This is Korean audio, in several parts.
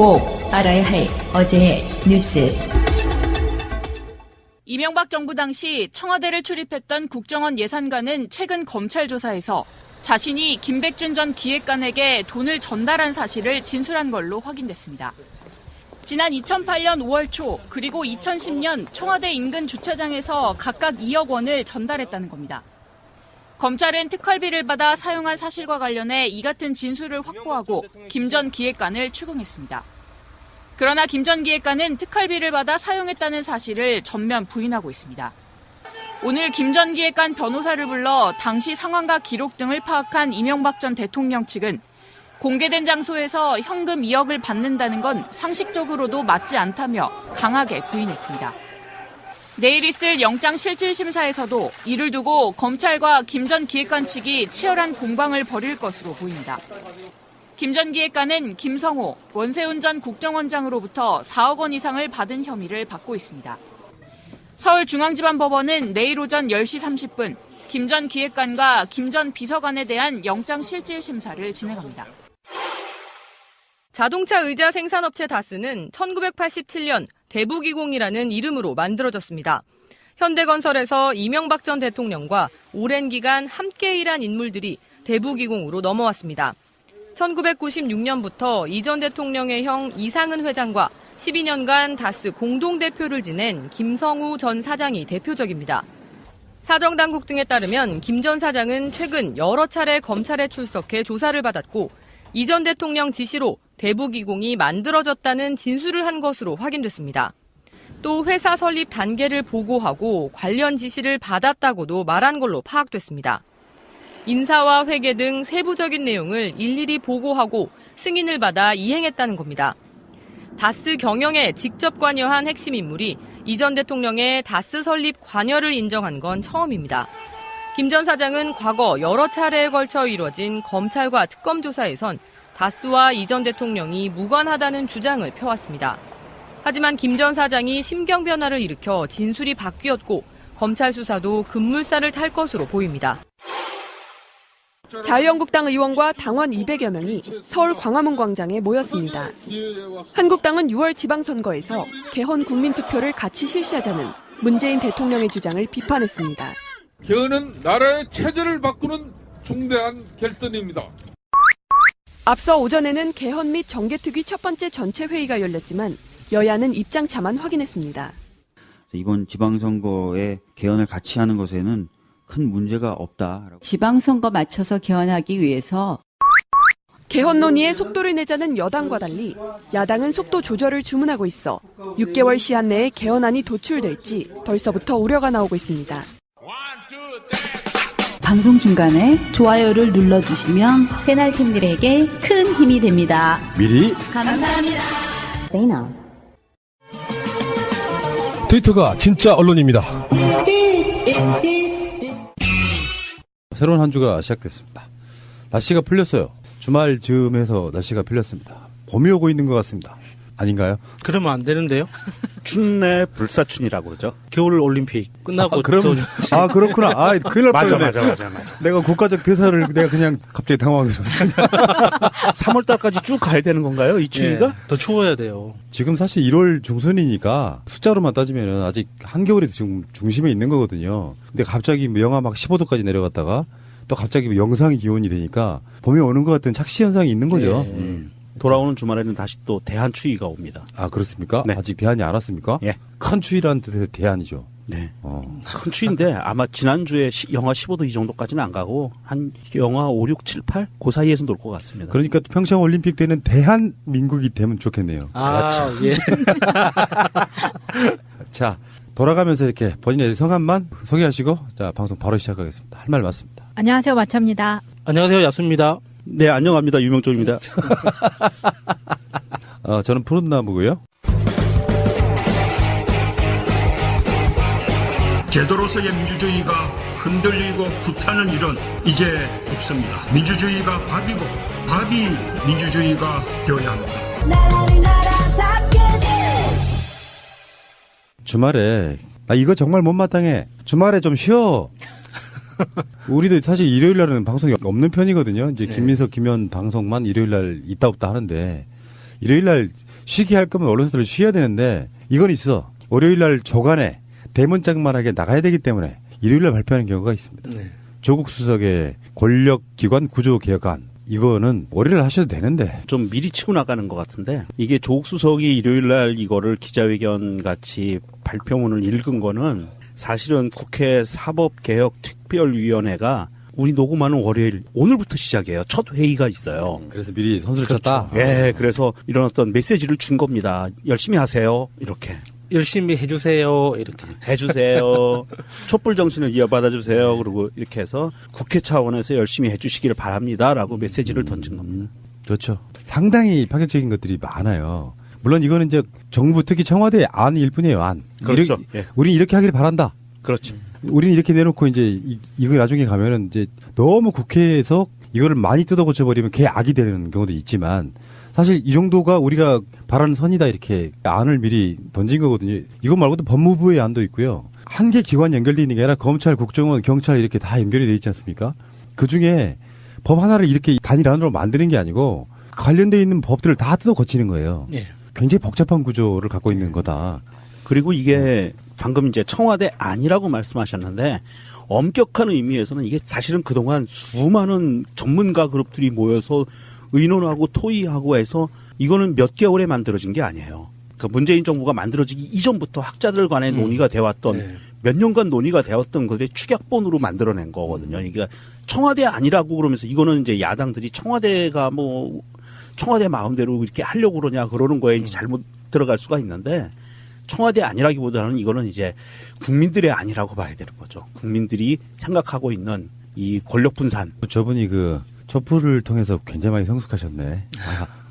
꼭 알아야 할 어제의 뉴스. 이명박 정부 당시 청와대를 출입했던 국정원 예산관은 최근 검찰 조사에서 자신이 김백준 전 기획관에게 돈을 전달한 사실을 진술한 걸로 확인됐습니다. 지난 2008년 5월 초 그리고 2010년 청와대 인근 주차장에서 각각 2억 원을 전달했다는 겁니다. 검찰은 특활비를 받아 사용한 사실과 관련해 이 같은 진술을 확보하고 김 전 기획관을 추궁했습니다. 그러나 김 전 기획관은 특활비를 받아 사용했다는 사실을 전면 부인하고 있습니다. 오늘 김 전 기획관 변호사를 불러 당시 상황과 기록 등을 파악한 이명박 전 대통령 측은 공개된 장소에서 현금 2억을 받는다는 건 상식적으로도 맞지 않다며 강하게 부인했습니다. 내일 있을 영장실질심사에서도 이를 두고 검찰과 김 전 기획관 측이 치열한 공방을 벌일 것으로 보입니다. 김 전 기획관은 김성호, 원세훈 전 국정원장으로부터 4억 원 이상을 받은 혐의를 받고 있습니다. 서울중앙지방법원은 내일 오전 10시 30분 김 전 기획관과 김 전 비서관에 대한 영장실질심사를 진행합니다. 자동차 의자 생산업체 다스는 1987년 대부기공이라는 이름으로 만들어졌습니다. 현대건설에서 이명박 전 대통령과 오랜 기간 함께 일한 인물들이 대부기공으로 넘어왔습니다. 1996년부터 이 전 대통령의 형 이상은 회장과 12년간 다스 공동대표를 지낸 김성우 전 사장이 대표적입니다. 사정당국 등에 따르면 김 전 사장은 최근 여러 차례 검찰에 출석해 조사를 받았고 이 전 대통령 지시로 대부기공이 만들어졌다는 진술을 한 것으로 확인됐습니다. 또 회사 설립 단계를 보고하고 관련 지시를 받았다고도 말한 걸로 파악됐습니다. 인사와 회계 등 세부적인 내용을 일일이 보고하고 승인을 받아 이행했다는 겁니다. 다스 경영에 직접 관여한 핵심 인물이 이 전 대통령의 다스 설립 관여를 인정한 건 처음입니다. 김 전 사장은 과거 여러 차례에 걸쳐 이뤄진 검찰과 특검 조사에선 다스와 이 전 대통령이 무관하다는 주장을 펴왔습니다. 하지만 김 전 사장이 심경 변화를 일으켜 진술이 바뀌었고 검찰 수사도 급물살을 탈 것으로 보입니다. 자유한국당 의원과 당원 200여 명이 서울 광화문 광장에 모였습니다. 한국당은 6월 지방선거에서 개헌 국민투표를 같이 실시하자는 문재인 대통령의 주장을 비판했습니다. 개헌은 나라의 체제를 바꾸는 중대한 결단입니다. 앞서 오전에는 개헌 및 정개특위 첫 번째 전체 회의가 열렸지만 여야는 입장차만 확인했습니다. 이번 지방선거에 개헌을 같이 하는 것에는 큰 문제가 없다. 지방선거 맞춰서 개헌하기 위해서 개헌 논의에 속도를 내자는 여당과 달리 야당은 속도 조절을 주문하고 있어 6개월 시한 내에 개헌안이 도출될지 벌써부터 우려가 나오고 있습니다. 방송 중간에 좋아요를 눌러주시면 새날팀들에게 큰 힘이 됩니다. 미리 감사합니다. 트위터가 진짜 언론입니다. 새로운 한 주가 시작됐습니다. 날씨가 풀렸어요. 주말 즈음해서 날씨가 풀렸습니다. 봄이 오고 있는 것 같습니다. 아닌가요? 그러면 안 되는데요? 춘내 불사춘이라고 그러죠. 겨울 올림픽 끝나고 그렇구나. 큰일 날 뻔했네. 맞아. 내가 국가적 대사를 내가 그냥 갑자기 당황스럽습니다. 3월 달까지 쭉 가야 되는 건가요? 이 추위가? 네, 더 추워야 돼요. 지금 사실 1월 중순이니까 숫자로만 따지면은 아직 한겨울이 지금 중심에 있는 거거든요. 근데 갑자기 영하 막 15도까지 내려갔다가 또 갑자기 영상의 기온이 되니까 봄이 오는 것 같은 착시 현상이 있는 거죠. 돌아오는 주말에는 다시 또 대한 추위가 옵니다. 아, 그렇습니까? 네. 아직 대안이 안 왔습니까? 예. 큰 추위라는 뜻의 대안이죠. 네. 큰 추위인데 아마 지난주에 영하 15도 이 정도까지는 안 가고 한 영하 5, 6, 7, 8? 그 사이에서 놀 것 같습니다. 그러니까 평창 올림픽 때는 대한민국이 되면 좋겠네요. 예. 자, 돌아가면서 이렇게 본인의 성함만 소개하시고 자, 방송 바로 시작하겠습니다. 할 말 맞습니다. 안녕하세요. 마차입니다. 안녕하세요. 야수입니다. 네, 안녕합니다. 유명종입니다. 저는 푸른나무고요. 제도로서의 민주주의가 흔들리고 구타는 일은 이제 없습니다. 민주주의가 밥이고 밥이 민주주의가 되어야 합니다. 주말에 이거 정말 못마땅해. 주말에 좀 쉬어. 우리도 사실 일요일 날은 방송이 없는 편이거든요. 이제 김민석, 김현 방송만 일요일 날 있다 없다 하는데 일요일 날 쉬게 할 거면 언론사들은 쉬어야 되는데 이건 있어. 월요일 날 조간에 대문짝만하게 나가야 되기 때문에 일요일 날 발표하는 경우가 있습니다. 네. 조국 수석의 권력기관 구조 개혁안 이거는 월요일 하셔도 되는데 좀 미리 치고 나가는 것 같은데 이게 조국 수석이 일요일 날 이거를 기자회견 같이 발표문을 읽은 거는 사실은 국회 사법개혁특별위원회가 우리 녹음하는 월요일 오늘부터 시작이에요. 첫 회의가 있어요. 그래서 미리 선수를 그렇죠. 쳤다. 네, 그래서 이런 어떤 메시지를 준 겁니다. 열심히 하세요. 이렇게. 열심히 해주세요. 이렇게. 해주세요. 촛불 정신을 이어받아 주세요. 그리고 이렇게 해서 국회 차원에서 열심히 해주시기를 바랍니다라고 메시지를 던진 겁니다. 그렇죠. 상당히 파격적인 것들이 많아요. 물론 이거는 이제 정부 특히 청와대 안일 뿐이에요. 안. 그렇죠. 우린 이렇게 하기를 바란다. 그렇죠. 우리는 이렇게 내놓고 이제 이거 나중에 가면은 이제 너무 국회에서 이거를 많이 뜯어고쳐 버리면 걔 악이 되는 경우도 있지만 사실 이 정도가 우리가 바라는 선이다 이렇게 안을 미리 던진 거거든요. 이것 말고도 법무부의 안도 있고요. 한 개 기관 연결돼 있는 게 아니라 검찰, 국정원, 경찰 이렇게 다 연결이 돼 있지 않습니까? 그 중에 법 하나를 이렇게 단일 안으로 만드는 게 아니고 관련돼 있는 법들을 다 뜯어 고치는 거예요. 예. 굉장히 복잡한 구조를 갖고 있는 거다. 그리고 이게 방금 이제 청와대 안이라고 말씀하셨는데 엄격한 의미에서는 이게 사실은 그동안 수많은 전문가 그룹들이 모여서 의논하고 토의하고 해서 이거는 몇 개월에 만들어진 게 아니에요. 그 문재인 정부가 만들어지기 이전부터 학자들 간의 논의가 되었던 네. 몇 년간 논의가 되었던 것들의 축약본으로 만들어낸 거거든요. 그러니까 청와대 아니라고 그러면서 이거는 이제 야당들이 청와대가 뭐 청와대 마음대로 이렇게 하려고 그러냐 그러는 거에 이제 잘못 들어갈 수가 있는데 청와대 아니라기보다는 이거는 이제 국민들의 아니라고 봐야 되는 거죠. 국민들이 생각하고 있는 이 권력 분산. 저분이 그 촛불을 통해서 굉장히 많이 성숙하셨네.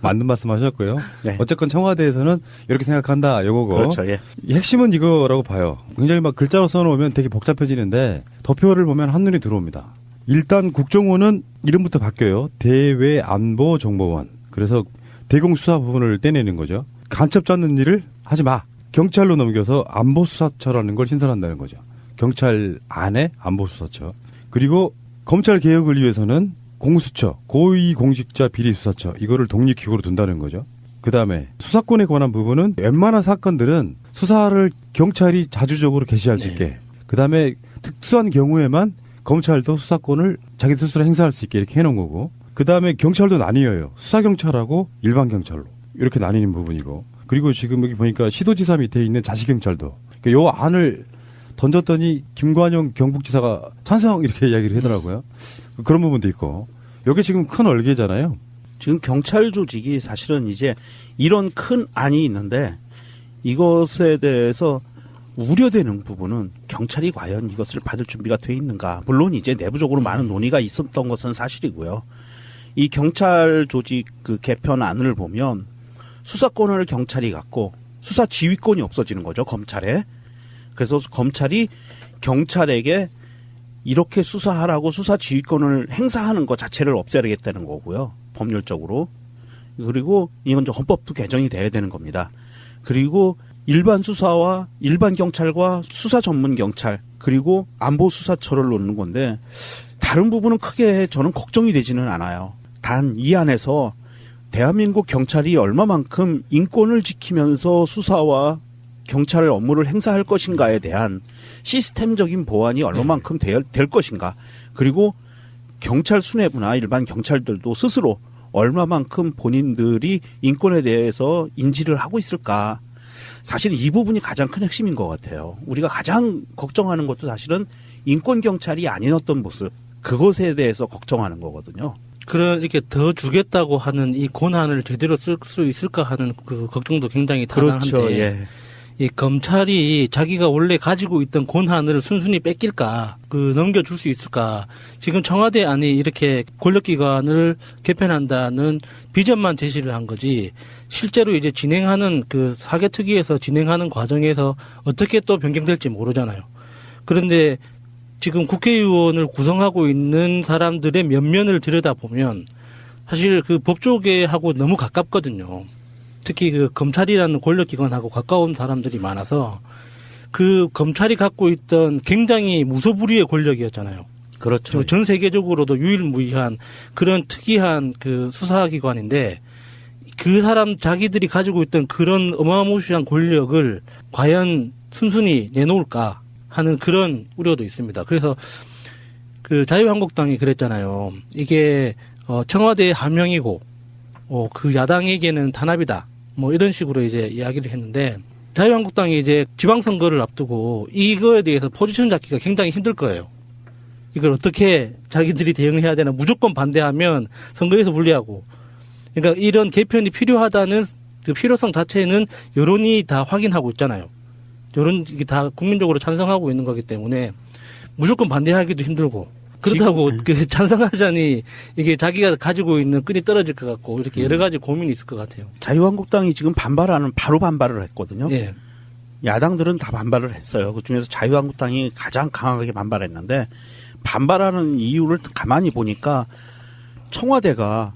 맞는 말씀하셨고요. 네. 어쨌건 청와대에서는 이렇게 생각한다 요거고. 그렇죠. 예. 핵심은 이거라고 봐요. 굉장히 막 글자로 써놓으면 되게 복잡해지는데 덮표를 보면 한눈에 들어옵니다. 일단 국정원은 이름부터 바뀌어요. 대외안보정보원. 그래서 대공수사 부분을 떼내는 거죠. 간첩 잡는 일을 하지 마. 경찰로 넘겨서 안보수사처라는 걸 신설한다는 거죠. 경찰 안에 안보수사처. 그리고 검찰 개혁을 위해서는 공수처, 고위공직자 비리수사처 이거를 독립기구로 둔다는 거죠. 그다음에 수사권에 관한 부분은 웬만한 사건들은 수사를 경찰이 자주적으로 개시할 수 있게. 그다음에 특수한 경우에만 검찰도 수사권을 자기 스스로 행사할 수 있게 이렇게 해놓은 거고. 그다음에 경찰도 나뉘어요. 수사경찰하고 일반경찰로 이렇게 나뉘는 부분이고. 그리고 지금 여기 보니까 시도지사 밑에 있는 자치경찰도 그러니까 요 안을 던졌더니 김관영 경북지사가 찬성 이렇게 이야기를 하더라고요. 그런 부분도 있고. 이게 지금 큰 얼개잖아요. 지금 경찰 조직이 사실은 이제 이런 큰 안이 있는데 이것에 대해서 우려되는 부분은 경찰이 과연 이것을 받을 준비가 돼 있는가. 물론 이제 내부적으로 많은 논의가 있었던 것은 사실이고요. 이 경찰 조직 그 개편안을 보면 수사권을 경찰이 갖고 수사 지휘권이 없어지는 거죠. 검찰에. 그래서 검찰이 경찰에게 이렇게 수사하라고 수사 지휘권을 행사하는 것 자체를 없애야겠다는 거고요. 법률적으로. 그리고 이건 좀 헌법도 개정이 돼야 되는 겁니다. 그리고 일반 수사와 일반 경찰과 수사 전문 경찰 그리고 안보 수사처를 놓는 건데 다른 부분은 크게 저는 걱정이 되지는 않아요. 단 이 안에서 대한민국 경찰이 얼마만큼 인권을 지키면서 수사와 경찰 업무를 행사할 것인가에 대한 시스템적인 보완이 얼마만큼 될 것인가. 그리고 경찰 수뇌부나 일반 경찰들도 스스로 얼마만큼 본인들이 인권에 대해서 인지를 하고 있을까. 사실 이 부분이 가장 큰 핵심인 것 같아요. 우리가 가장 걱정하는 것도 사실은 인권 경찰이 아니었던 모습. 그것에 대해서 걱정하는 거거든요. 그런 이렇게 더 주겠다고 하는 이 권한을 제대로 쓸 수 있을까 하는 그 걱정도 굉장히 타당한데 그렇죠. 예. 이 검찰이 자기가 원래 가지고 있던 권한을 순순히 뺏길까, 넘겨줄 수 있을까. 지금 청와대 안에 이렇게 권력기관을 개편한다는 비전만 제시를 한 거지, 실제로 이제 진행하는 사개특위에서 진행하는 과정에서 어떻게 또 변경될지 모르잖아요. 그런데 지금 국회의원을 구성하고 있는 사람들의 면면을 들여다보면 사실 법조계하고 너무 가깝거든요. 특히 검찰이라는 권력기관하고 가까운 사람들이 많아서 검찰이 갖고 있던 굉장히 무소불위의 권력이었잖아요. 그렇죠. 전 세계적으로도 유일무이한 그런 특이한 수사기관인데 그 사람 자기들이 가지고 있던 그런 어마무시한 권력을 과연 순순히 내놓을까 하는 그런 우려도 있습니다. 그래서 그 자유한국당이 그랬잖아요. 이게 청와대의 하명이고 그 야당에게는 탄압이다. 뭐 이런 식으로 이제 이야기를 했는데 자유한국당이 이제 지방선거를 앞두고 이거에 대해서 포지션 잡기가 굉장히 힘들 거예요. 이걸 어떻게 자기들이 대응해야 되나, 무조건 반대하면 선거에서 불리하고. 그러니까 이런 개편이 필요하다는 그 필요성 자체는 여론이 다 확인하고 있잖아요. 여론이 다 국민적으로 찬성하고 있는 거기 때문에 무조건 반대하기도 힘들고. 그렇다고 그 찬성하자니 이게 자기가 가지고 있는 끈이 떨어질 것 같고 이렇게 여러 가지 고민이 있을 것 같아요. 자유한국당이 지금 바로 반발을 했거든요. 예. 야당들은 다 반발을 했어요. 그중에서 자유한국당이 가장 강하게 반발했는데 반발하는 이유를 가만히 보니까 청와대가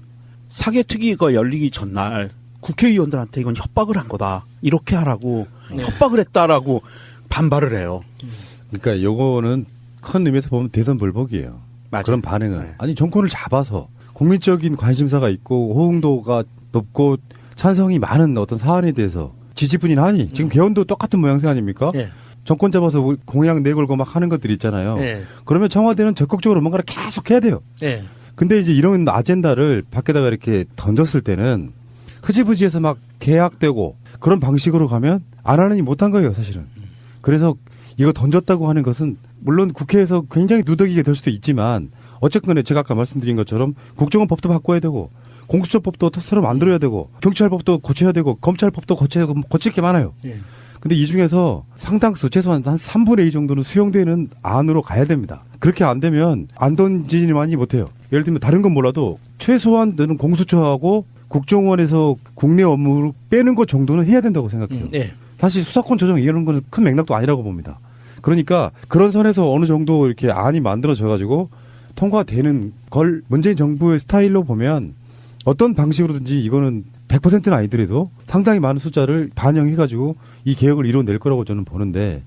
사개특위가 열리기 전날 국회의원들한테 이건 협박을 한 거다. 이렇게 하라고 협박을 했다라고 반발을 해요. 그러니까 요거는 큰 의미에서 보면 대선 불복이에요. 맞아요. 그런 반응은. 아니 정권을 잡아서 국민적인 관심사가 있고 호응도가 높고 찬성이 많은 어떤 사안에 대해서 지지분이 하니 지금 개헌도 똑같은 모양새 아닙니까? 예. 정권 잡아서 공약 내걸고 막 하는 것들이 있잖아요. 예. 그러면 청와대는 적극적으로 뭔가를 계속 해야 돼요. 예. 근데 이제 이런 아젠다를 밖에다가 이렇게 던졌을 때는 흐지부지해서 막 계약되고 그런 방식으로 가면 안 하느니 못한 거예요, 사실은. 그래서 이거 던졌다고 하는 것은 물론 국회에서 굉장히 누더기게 될 수도 있지만 어쨌거나 제가 아까 말씀드린 것처럼 국정원법도 바꿔야 되고 공수처법도 새로 만들어야 되고 경찰법도 고쳐야 되고 검찰법도 고칠 게 많아요. 예. 근데 이 중에서 상당수 최소한 한 3분의 2 정도는 수용되는 안으로 가야 됩니다. 그렇게 안 되면 안 던지지만이 못해요. 예를 들면 다른 건 몰라도 최소한 너는 공수처하고 국정원에서 국내 업무를 빼는 것 정도는 해야 된다고 생각해요. 예. 사실 수사권 조정 이런 건 큰 맥락도 아니라고 봅니다. 그러니까 그런 선에서 어느 정도 이렇게 안이 만들어져 가지고 통과되는 걸 문재인 정부의 스타일로 보면 어떤 방식으로든지 이거는 100%는 아니더라도 상당히 많은 숫자를 반영해가지고 이 개혁을 이뤄낼 거라고 저는 보는데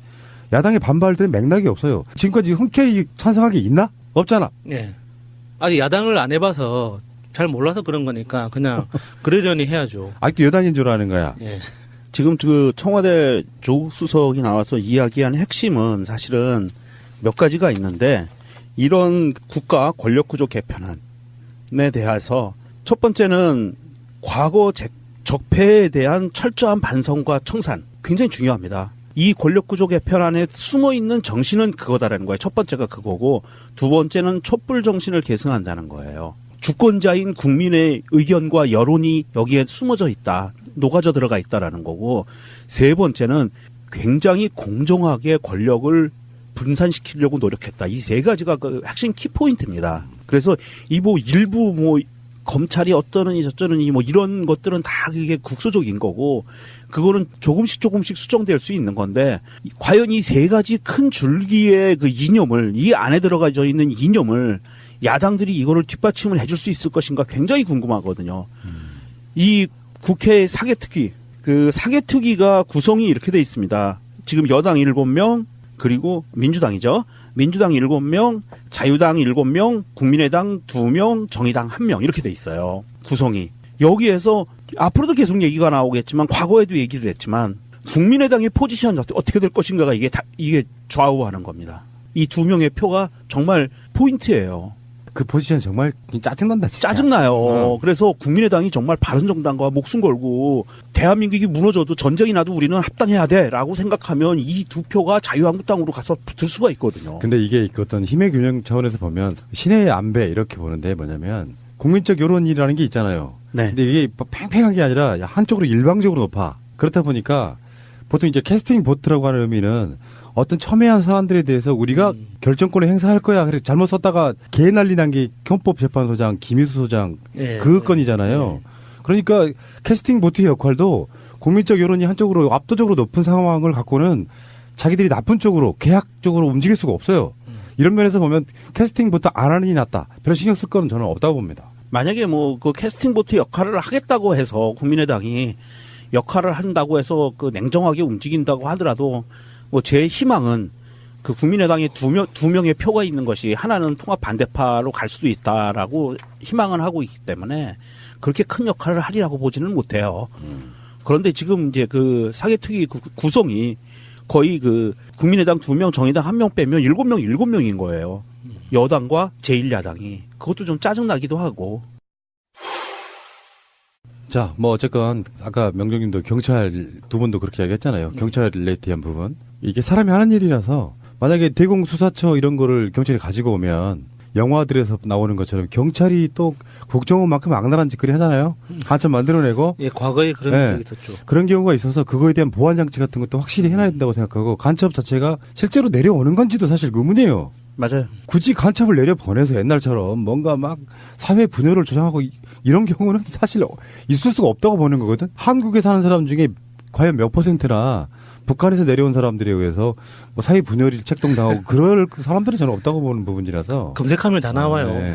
야당의 반발들은 맥락이 없어요. 지금까지 흔쾌히 찬성한 게 있나? 없잖아. 예. 아직 야당을 안 해봐서 잘 몰라서 그런 거니까 그냥 그러려니 해야죠. 아직도 여당인 줄 아는 거야. 예. 지금 그 청와대 조국 수석이 나와서 이야기한 핵심은 사실은 몇 가지가 있는데 이런 국가 권력구조 개편안에 대해서 첫 번째는 과거 적폐에 대한 철저한 반성과 청산 굉장히 중요합니다. 이 권력구조 개편안에 숨어있는 정신은 그거다라는 거예요. 첫 번째가 그거고 두 번째는 촛불 정신을 계승한다는 거예요. 주권자인 국민의 의견과 여론이 여기에 숨어져 있다. 녹아져 들어가 있다라는 거고 세 번째는 굉장히 공정하게 권력을 분산시키려고 노력했다. 이 세 가지가 그 핵심 키포인트입니다. 그래서 이 뭐 일부 뭐 검찰이 어떠느니 저쩌느니 뭐 이런 것들은 다 그게 국소적인 거고 그거는 조금씩 수정될 수 있는 건데 과연 이 세 가지 큰 줄기의 그 이념을 이 안에 들어가져 있는 이념을 야당들이 이거를 뒷받침을 해줄 수 있을 것인가 굉장히 궁금하거든요. 이 국회 사개특위 그 사개특위가 구성이 이렇게 돼 있습니다. 지금 여당 7명 그리고 민주당이죠. 민주당 7명, 자유당 7명, 국민의당 2명, 정의당 1명 이렇게 돼 있어요. 구성이. 여기에서 앞으로도 계속 얘기가 나오겠지만 과거에도 얘기를 했지만 국민의당의 포지션이 어떻게 될 것인가가 이게 좌우하는 겁니다. 이 2명의 표가 정말 포인트예요. 그 포지션 정말 짜증난다. 진짜. 짜증나요. 그래서 국민의당이 정말 바른정당과 목숨 걸고 대한민국이 무너져도 전쟁이 나도 우리는 합당해야 돼라고 생각하면 이 두 표가 자유한국당으로 가서 붙을 수가 있거든요. 근데 이게 어떤 힘의 균형 차원에서 보면 신의 안배 이렇게 보는데 뭐냐면 국민적 여론이라는 게 있잖아요. 네. 근데 이게 팽팽한 게 아니라 한쪽으로 일방적으로 높아. 그렇다 보니까 보통 이제 캐스팅 보트라고 하는 의미는 어떤 첨예한 사안들에 대해서 우리가 결정권을 행사할 거야. 그래 잘못 썼다가 개 난리 난 게 헌법재판소장 김희수 소장 그 건이잖아요. 그러니까 캐스팅 보트의 역할도 국민적 여론이 한쪽으로 압도적으로 높은 상황을 갖고는 자기들이 나쁜 쪽으로 계약적으로 움직일 수가 없어요. 이런 면에서 보면 캐스팅 보트 안 하는 게 낫다. 별로 신경 쓸 거는 저는 없다고 봅니다. 만약에 뭐 그 캐스팅 보트 역할을 하겠다고 해서 국민의당이 역할을 한다고 해서 그 냉정하게 움직인다고 하더라도 뭐 제 희망은 그 국민의당에 두 명의 표가 있는 것이 하나는 통합 반대파로 갈 수도 있다라고 희망을 하고 있기 때문에 그렇게 큰 역할을 하리라고 보지는 못해요. 그런데 지금 이제 그 사개특위 구성이 거의 그 국민의당 2명, 정의당 1명 빼면 7명인 거예요. 여당과 제1야당이. 그것도 좀 짜증나기도 하고. 자, 뭐 어쨌건 아까 명정님도 경찰 두 분도 그렇게 이야기했잖아요. 경찰에 대한 부분. 이게 사람이 하는 일이라서 만약에 대공수사처 이런 거를 경찰이 가지고 오면 영화들에서 나오는 것처럼 경찰이 또 국정원만큼 악랄한 짓거리 하잖아요. 간첩 만들어내고. 예, 과거에 그런 적이 있었죠. 그런 경우가 있어서 그거에 대한 보안 장치 같은 것도 확실히 해놔야 된다고 생각하고 간첩 자체가 실제로 내려오는 건지도 사실 의문이에요. 맞아요. 굳이 간첩을 내려보내서 옛날처럼 뭔가 막 사회 분열을 조장하고 이런 경우는 사실 있을 수가 없다고 보는 거거든. 한국에 사는 사람 중에 과연 몇 %나 북한에서 내려온 사람들에 의해서 뭐 사회 분열이 책동당하고 그럴 사람들은 저는 없다고 보는 부분이라서. 검색하면 다 나와요. 네.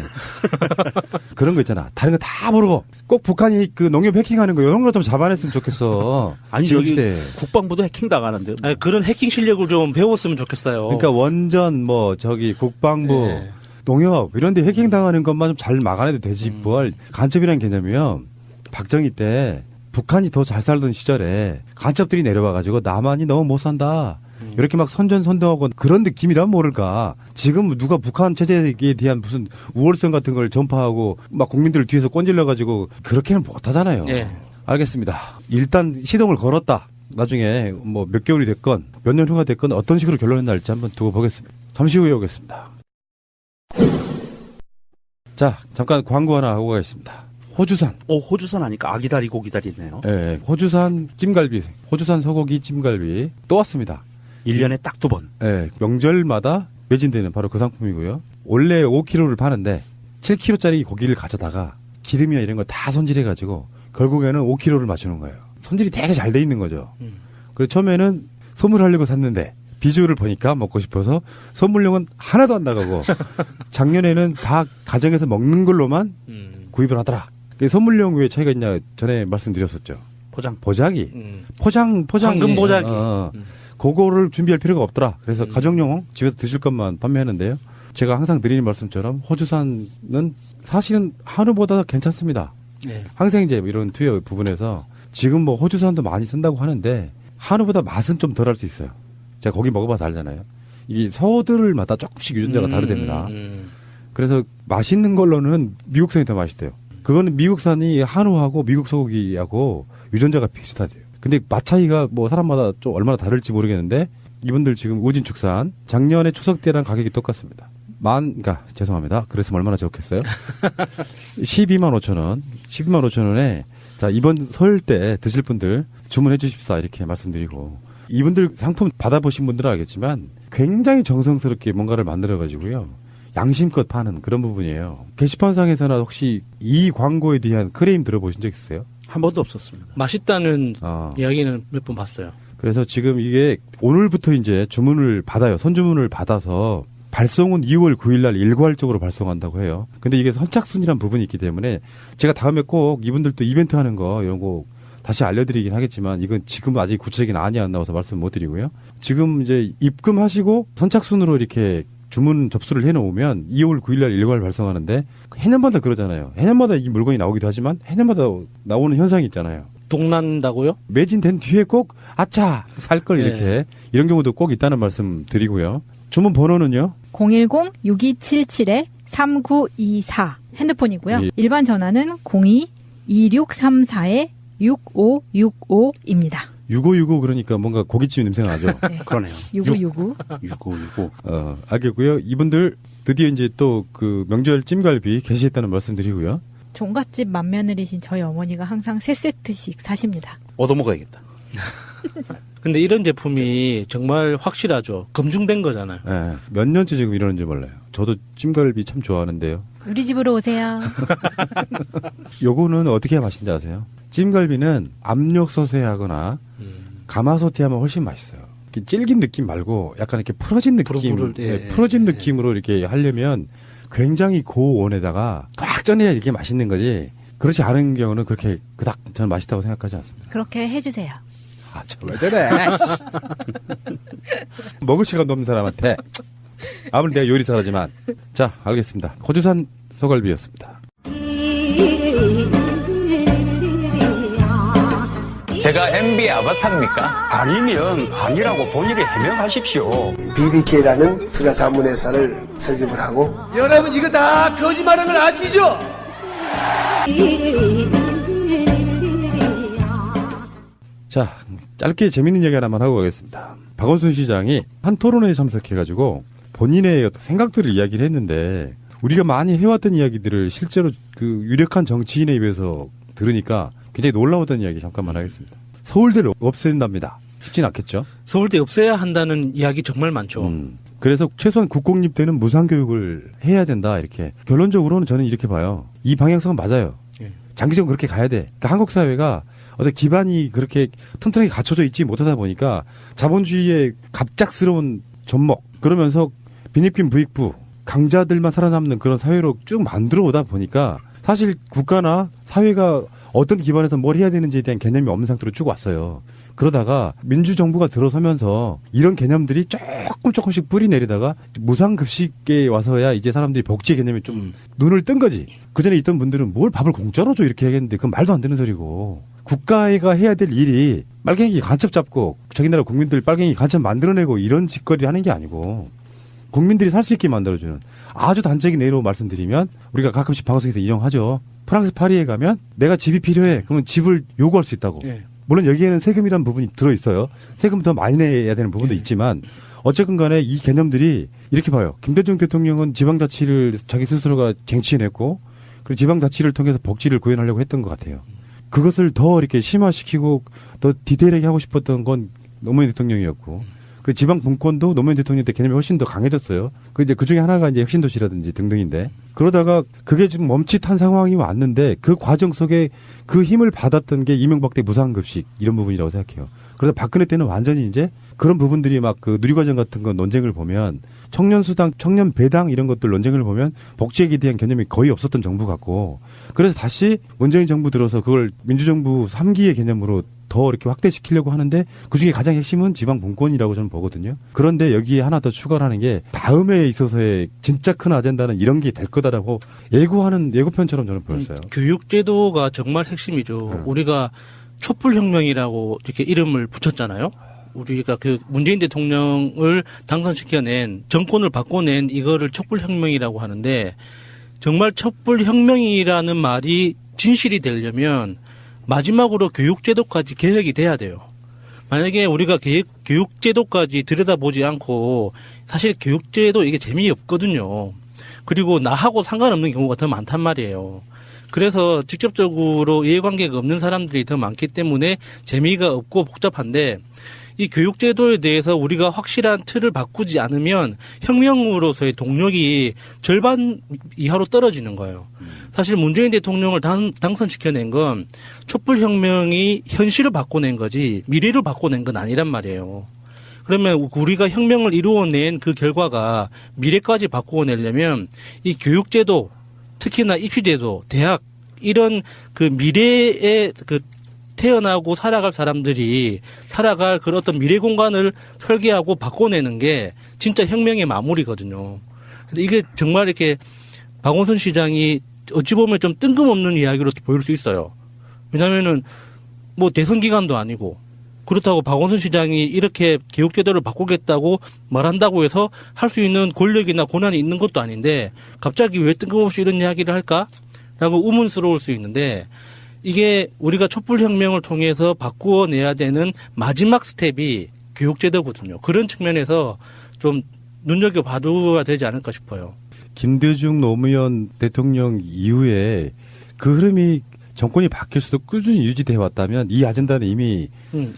그런 거 있잖아. 다른 거 다 모르고 꼭 북한이 그 농협 해킹하는 거 이런 거 좀 잡아냈으면 좋겠어. 아니 저기 국방부도 해킹 당하는데. 아니, 그런 해킹 실력을 좀 배웠으면 좋겠어요. 그러니까 원전 뭐 저기 국방부 네. 농협 이런 데 해킹 당하는 것만 좀 잘 막아내도 되지 뭘. 간첩이라는 개념이요. 박정희 때 북한이 더 잘 살던 시절에 간첩들이 내려와가지고 남한이 너무 못 산다. 이렇게 막 선전선동하고 그런 느낌이란 모를까. 지금 누가 북한 체제에 대한 무슨 우월성 같은 걸 전파하고 막 국민들을 뒤에서 꼰질러가지고 그렇게는 못하잖아요. 네. 알겠습니다. 일단 시동을 걸었다. 나중에 뭐 몇 개월이 됐건 몇 년 후가 됐건 어떤 식으로 결론이 날지 한번 두고 보겠습니다. 잠시 후에 오겠습니다. 자, 잠깐 광고 하나 하고 가겠습니다. 호주산. 호주산 하니까 아기다리 고기다리네요. 네, 호주산 찜갈비, 호주산 소고기 찜갈비 또 왔습니다. 1년에 딱 2번. 네, 명절마다 매진되는 바로 그 상품이고요. 원래 5kg를 파는데 7kg짜리 고기를 가져다가 기름이나 이런 걸 다 손질해가지고 결국에는 5kg를 맞추는 거예요. 손질이 되게 잘 돼 있는 거죠. 그래서 처음에는 선물하려고 샀는데 비주얼을 보니까 먹고 싶어서 선물용은 하나도 안 나가고 작년에는 다 가정에서 먹는 걸로만 구입을 하더라. 선물용 왜 차이가 있냐 전에 말씀드렸었죠. 보자기. 포장. 황금 보자기. 그거를 준비할 필요가 없더라. 그래서 가정용 집에서 드실 것만 판매하는데요. 제가 항상 드리는 말씀처럼 호주산은 사실은 한우보다 괜찮습니다. 네. 항생제 이런 투여 부분에서 지금 뭐 호주산도 많이 쓴다고 하는데 한우보다 맛은 좀 덜 할 수 있어요. 제가 고기 먹어봐서 알잖아요. 이게 소들마다 조금씩 유전자가 다르답니다. 그래서 맛있는 걸로는 미국산이 더 맛있대요. 그거는 미국산이 한우하고 미국 소고기하고 유전자가 비슷하대요. 근데 맛 차이가 뭐 사람마다 좀 얼마나 다를지 모르겠는데 이분들 지금 우진축산 작년에 추석 때랑 가격이 똑같습니다. 그러니까 죄송합니다. 그랬으면 얼마나 좋겠어요. 12만 5천 원. 12만 5천 원에 자 이번 설 때 드실 분들 주문해 주십사 이렇게 말씀드리고 이분들 상품 받아보신 분들은 알겠지만 굉장히 정성스럽게 뭔가를 만들어가지고요. 양심껏 파는 그런 부분이에요. 게시판상에서나 혹시 이 광고에 대한 크레임 들어보신 적 있어요? 한 번도 없었습니다. 맛있다는 이야기는 몇 번 봤어요. 그래서 지금 이게 오늘부터 이제 주문을 받아요. 선주문을 받아서 발송은 2월 9일 날 일괄적으로 발송한다고 해요. 근데 이게 선착순이란 부분이 있기 때문에 제가 다음에 꼭 이분들도 이벤트 하는 거 이런 거 다시 알려드리긴 하겠지만 이건 지금 아직 구체적인 안이 안 나와서 말씀 못 드리고요. 지금 이제 입금하시고 선착순으로 이렇게 주문 접수를 해놓으면 2월 9일 날 일괄 발송하는데 해년마다 그러잖아요. 해년마다 이 물건이 나오기도 하지만 해년마다 나오는 현상이 있잖아요. 동난다고요? 매진된 뒤에 꼭 아차 살 걸 이렇게 이런 경우도 꼭 있다는 말씀 드리고요. 주문 번호는요? 010-6277-3924 핸드폰이고요. 예. 일반 전화는 02-2634-6565입니다. 6565 그러니까 뭔가 고깃집 냄새가 나죠? 네. 그러네요. 6565. 6565. 알겠고요. 이분들 드디어 이제 또 그 명절 찜갈비 게시했다는 말씀 드리고요. 종갓집 맏며느리신 저희 어머니가 항상 3세트씩 사십니다. 얻어먹어야겠다. 근데 이런 제품이 정말 확실하죠. 검증된 거잖아요. 네. 몇 년째 지금 이러는지 몰라요. 저도 찜갈비 참 좋아하는데요. 우리 집으로 오세요. 요거는 어떻게 해야 맛있는지 아세요? 찜갈비는 압력솥에 가마솥에 하면 훨씬 맛있어요. 이렇게 질긴 느낌 말고 약간 이렇게 풀어진 느낌, 풀어진 느낌으로 이렇게 하려면 굉장히 고온에다가 꽉 쪄내야 이렇게 맛있는 거지. 그렇지 않은 경우는 그렇게 그닥 저는 맛있다고 생각하지 않습니다. 그렇게 해주세요. 저 왜 저래? 먹을 시간도 없는 사람한테. 아무리 내가 요리사라지만. 자, 알겠습니다. 호주산 소갈비였습니다. 제가 MB 아바타입니까? 아니면 아니라고 본인이 해명하십시오. BBK라는 투자 자문회사를 설립을 하고 여러분 이거 다 거짓말하는 걸 아시죠? 자, 짧게 재밌는 얘기 하나만 하고 가겠습니다. 박원순 시장이 한 토론회에 참석해가지고 본인의 생각들을 이야기를 했는데 우리가 많이 해왔던 이야기들을 실제로 그 유력한 정치인에 입에서 들으니까 굉장히 놀라웠던 이야기 잠깐만 하겠습니다. 서울대를 없앤답니다. 쉽진 않겠죠? 서울대 없애야 한다는 이야기 정말 많죠. 그래서 최소한 국공립 때는 무상교육을 해야 된다 이렇게. 결론적으로는 저는 이렇게 봐요. 이 방향성은 맞아요. 장기적으로 그렇게 가야 돼. 그러니까 한국 사회가 어떤 기반이 그렇게 튼튼하게 갖춰져 있지 못하다 보니까 자본주의의 갑작스러운 접목 그러면서 빈익빈 부익부 강자들만 살아남는 그런 사회로 쭉 만들어 오다 보니까 사실 국가나 사회가 어떤 기반에서 뭘 해야 되는지에 대한 개념이 없는 상태로 쭉 왔어요. 그러다가 민주정부가 들어서면서 이런 개념들이 조금씩 뿌리 내리다가 무상급식에 와서야 이제 사람들이 복지 개념이 좀 눈을 뜬 거지. 그전에 있던 분들은 뭘 밥을 공짜로 줘 이렇게 하겠는데 그건 말도 안 되는 소리고. 국가가 해야 될 일이 빨갱이 간첩 잡고 저기 나라 국민들 빨갱이 간첩 만들어내고 이런 짓거리를 하는 게 아니고 국민들이 살 수 있게 만들어주는 아주 단적인 예로 말씀드리면 우리가 가끔씩 방송에서 인용하죠. 프랑스 파리에 가면 내가 집이 필요해. 그러면 집을 요구할 수 있다고. 물론 여기에는 세금이라는 부분이 들어있어요. 세금 더 많이 내야 되는 부분도 있지만 어쨌든 간에 이 개념들이 이렇게 봐요. 김대중 대통령은 지방자치를 자기 스스로가 쟁취해냈고 그리고 지방자치를 통해서 복지를 구현하려고 했던 것 같아요. 그것을 더 이렇게 심화시키고 더 디테일하게 하고 싶었던 건 노무현 대통령이었고 그리고 지방 분권도 노무현 대통령 때 개념이 훨씬 더 강해졌어요. 그 중에 하나가 이제 혁신도시라든지 등등인데 그러다가 그게 지금 멈칫한 상황이 왔는데 그 과정 속에 그 힘을 받았던 게 이명박 때 무상급식 이런 부분이라고 생각해요. 그래서 박근혜 때는 완전히 이제 그런 부분들이 막 그 누리과정 같은 거 논쟁을 보면 청년수당, 청년배당 이런 것들 논쟁을 보면 복지에 대한 개념이 거의 없었던 정부 같고 그래서 다시 문재인 정부 들어서 그걸 민주정부 3기의 개념으로 더 이렇게 확대시키려고 하는데 그중에 가장 핵심은 지방 분권이라고 저는 보거든요. 그런데 여기에 하나 더 추가를 하는 게 다음에 있어서의 진짜 큰 아젠다는 이런 게 될 거다라고 예고하는 예고편처럼 저는 보였어요. 교육제도가 정말 핵심이죠. 우리가 촛불혁명이라고 이렇게 이름을 붙였잖아요. 우리가 그 문재인 대통령을 당선시켜낸 정권을 바꿔낸 이거를 촛불혁명이라고 하는데 정말 촛불혁명이라는 말이 진실이 되려면 마지막으로 교육제도까지 개혁이 돼야 돼요. 만약에 우리가 교육제도까지 들여다보지 않고 사실 교육제도 이게 재미없거든요. 그리고 나하고 상관없는 경우가 더 많단 말이에요. 그래서 직접적으로 이해관계가 없는 사람들이 더 많기 때문에 재미가 없고 복잡한데 이 교육제도에 대해서 우리가 확실한 틀을 바꾸지 않으면 혁명으로서의 동력이 절반 이하로 떨어지는 거예요. 사실 문재인 대통령을 당선시켜낸 건 촛불혁명이 현실을 바꿔낸 거지 미래를 바꿔낸 건 아니란 말이에요. 그러면 우리가 혁명을 이루어낸 그 결과가 미래까지 바꾸어내려면 이 교육제도 특히나 입시제도, 대학 이런 그 미래의 그 태어나고 살아갈 사람들이 살아갈 그런 어떤 미래 공간을 설계하고 바꿔내는 게 진짜 혁명의 마무리거든요. 근데 이게 정말 이렇게 박원순 시장이 어찌 보면 좀 뜬금없는 이야기로 보일 수 있어요. 왜냐면은 뭐 대선 기간도 아니고 그렇다고 박원순 시장이 이렇게 교육제도를 바꾸겠다고 말한다고 해서 할 수 있는 권력이나 권한이 있는 것도 아닌데 갑자기 왜 뜬금없이 이런 이야기를 할까라고 의문스러울 수 있는데 이게 우리가 촛불혁명을 통해서 바꾸어내야 되는 마지막 스텝이 교육제도거든요. 그런 측면에서 좀 눈여겨봐줘야 되지 않을까 싶어요. 김대중 노무현 대통령 이후에 그 흐름이 정권이 바뀔 수도 꾸준히 유지되어 왔다면 이 아젠다는 이미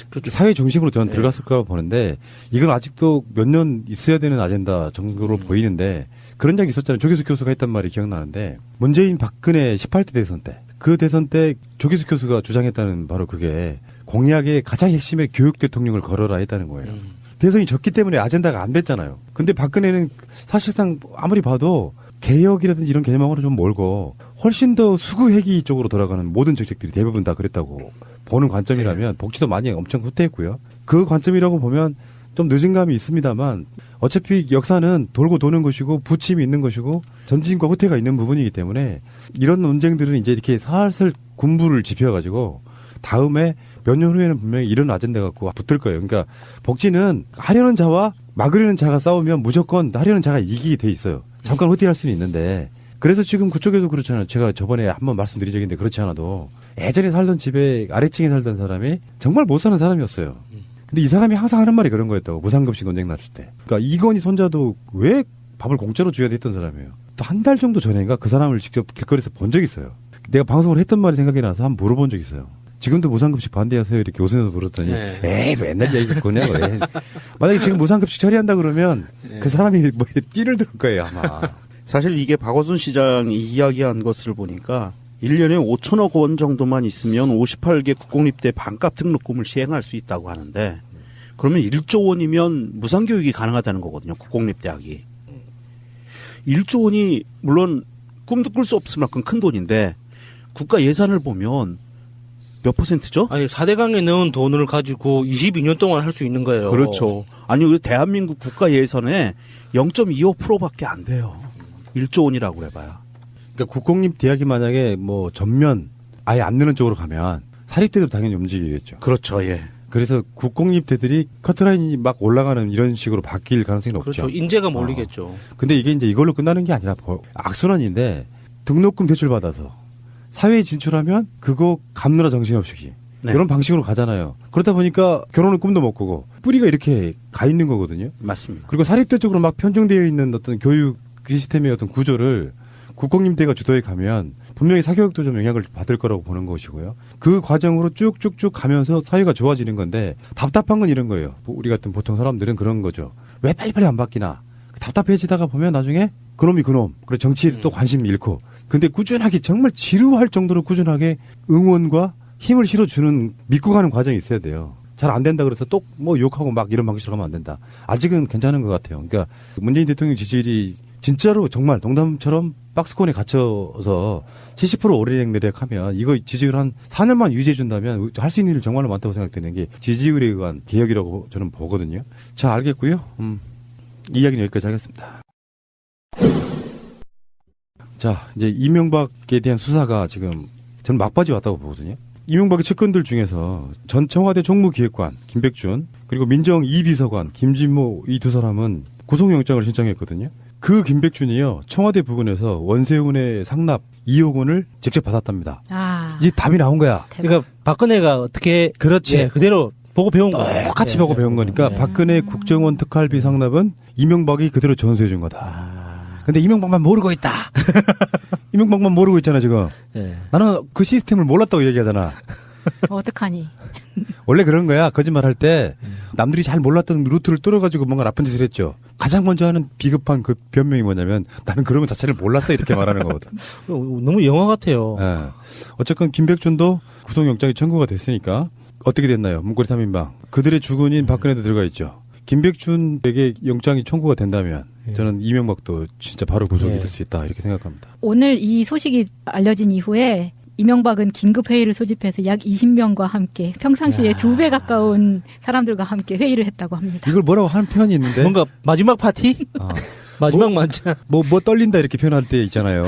그렇죠. 사회 중심으로 저는 들어갔을 거라고 보는데 이건 아직도 몇 년 있어야 되는 아젠다 정도로 보이는데 그런 적이 있었잖아요. 조기숙 교수가 했단 말이 기억나는데 문재인 박근혜 18대 대선 때 그 대선 때 조기숙 교수가 주장했다는 바로 그게 공약의 가장 핵심의 교육 대통령을 걸어라 했다는 거예요. 대선이 졌기 때문에 아젠다가 안 됐잖아요. 근데 박근혜는 사실상 아무리 봐도 개혁이라든지 이런 개념하고는 좀 멀고 훨씬 더 수구회기 쪽으로 돌아가는 모든 정책들이 대부분 다 그랬다고 보는 관점이라면 복지도 많이 엄청 후퇴했고요. 그 관점이라고 보면 좀 늦은 감이 있습니다만 어차피 역사는 돌고 도는 것이고 부침이 있는 것이고 전진과 후퇴가 있는 부분이기 때문에 이런 논쟁들은 이제 이렇게 살살 군부를 지펴가지고 다음에 몇 년 후에는 분명히 이런 아젠다 갖고 붙을 거예요. 그러니까 복지는 하려는 자와 막으려는 자가 싸우면 무조건 하려는 자가 이기게 돼 있어요. 잠깐 후퇴할 수는 있는데 그래서 지금 그쪽에도 그렇잖아요. 제가 저번에 한번 말씀드린 적이 있는데 그렇지 않아도 예전에 살던 집에 아래층에 살던 사람이 정말 못 사는 사람이었어요. 근데 이 사람이 항상 하는 말이 그런 거였다고. 무상급식 논쟁 났을 때. 그러니까 이건희 손자도 왜 밥을 공짜로 줘야 됐던 사람이에요. 또 한 달 정도 전인가 그 사람을 직접 길거리에서 본 적이 있어요. 내가 방송을 했던 말이 생각이 나서 한번 물어본 적이 있어요. 지금도 무상급식 반대하세요? 이렇게 오선에서 물었더니 에이 맨날 얘기했거냐고. 만약에 지금 무상급식 처리한다 그러면 그 사람이 뭐 띠를 들 거예요 아마. 사실 이게 박원순 시장이 이야기한 것을 보니까 1년에 5천억 원 정도만 있으면 58개 국공립대 반값 등록금을 시행할 수 있다고 하는데 그러면 1조 원이면 무상교육이 가능하다는 거거든요. 국공립대학이. 1조 원이 물론 꿈도 꿀 수 없을 만큼 큰 돈인데 국가 예산을 보면 몇 %죠? 아니 4대강에 넣은 돈을 가지고 22년 동안 할 수 있는 거예요. 그렇죠. 아니 우리 대한민국 국가 예산의 0.25%밖에 안 돼요. 1조 원이라고 해봐야. 그러니까 국공립 대학이 만약에 뭐 전면 아예 안 넣는 쪽으로 가면 사립대도 당연히 움직이겠죠. 그렇죠. 예. 그래서 국공립대들이 커트라인이 막 올라가는 이런 식으로 바뀔 가능성이 높죠. 그렇죠. 인재가 몰리겠죠. 근데 이게 이제 이걸로 끝나는 게 아니라 악순환인데 등록금 대출 받아서 사회에 진출하면 그거 갚느라 정신없이 네. 이런 방식으로 가잖아요. 그러다 보니까 결혼은 꿈도 못 꾸고 뿌리가 이렇게 가 있는 거거든요. 맞습니다. 그리고 사립대 쪽으로 막 편중되어 있는 어떤 교육 시스템의 어떤 구조를 국공립대가 주도해 가면 분명히 사교육도 좀 영향을 받을 거라고 보는 것이고요. 그 과정으로 쭉쭉쭉 가면서 사회가 좋아지는 건데 답답한 건 이런 거예요. 우리 같은 보통 사람들은 그런 거죠. 왜 빨리빨리 안 바뀌나. 답답해지다가 보면 나중에 그놈이 그놈. 그리고 정치에도 또 관심 잃고. 근데 꾸준하게 정말 지루할 정도로 꾸준하게 응원과 힘을 실어주는 믿고 가는 과정이 있어야 돼요. 잘 안 된다 그래서 또 뭐 욕하고 막 이런 방식으로 가면 안 된다. 아직은 괜찮은 것 같아요. 그러니까 문재인 대통령 지지율이 진짜로 정말 농담처럼 박스권에 갇혀서 70% 오르락내리락 하면 이거 지지율 한 4년만 유지해 준다면 할 수 있는 일이 정말로 많다고 생각되는 게 지지율에 의한 개혁이라고 저는 보거든요. 자, 알겠고요. 이 이야기는 여기까지 하겠습니다. 자, 이제 이명박에 대한 수사가 지금 저는 막바지 왔다고 보거든요. 이명박의 측근들 중에서 전 청와대 총무기획관 김백준 그리고 민정 2비서관 김진모 이 두 사람은 구속영장을 신청했거든요. 그 김백준이요 청와대 부근에서 원세훈의 상납 2억 원을 직접 받았답니다. 이제 답이 나온 거야. 대박. 그러니까 박근혜가 어떻게 그렇지. 예, 그대로 보고 배운 거야. 똑같이 보고 배운 거니까 박근혜 국정원 특활비 상납은 이명박이 그대로 전수해 준 거다. 근데 이명박만 모르고 있다. 이명박만 모르고 있잖아 지금. 나는 그 시스템을 몰랐다고 얘기하잖아. 어떡하니. 원래 그런 거야. 거짓말할 때 남들이 잘 몰랐던 루트를 뚫어가지고 뭔가 나쁜 짓을 했죠. 가장 먼저 하는 비겁한 그 변명이 뭐냐면 나는 그런 것 자체를 몰랐어 이렇게 말하는 거거든. 너무 영화 같아요. 네. 어쨌건 김백준도 구속영장이 청구가 됐으니까 어떻게 됐나요? 문고리 3인방. 그들의 주군인 박근혜도 들어가 있죠. 김백준에게 영장이 청구가 된다면 저는 이명박도 진짜 바로 구속이 될 수 있다 이렇게 생각합니다. 오늘 이 소식이 알려진 이후에 이명박은 긴급회의를 소집해서 약 20명과 함께 평상시에 2배 가까운 사람들과 함께 회의를 했다고 합니다. 이걸 뭐라고 하는 표현이 있는데 뭔가 마지막 파티? 마지막 만찬. 뭐 떨린다 이렇게 표현할 때 있잖아요.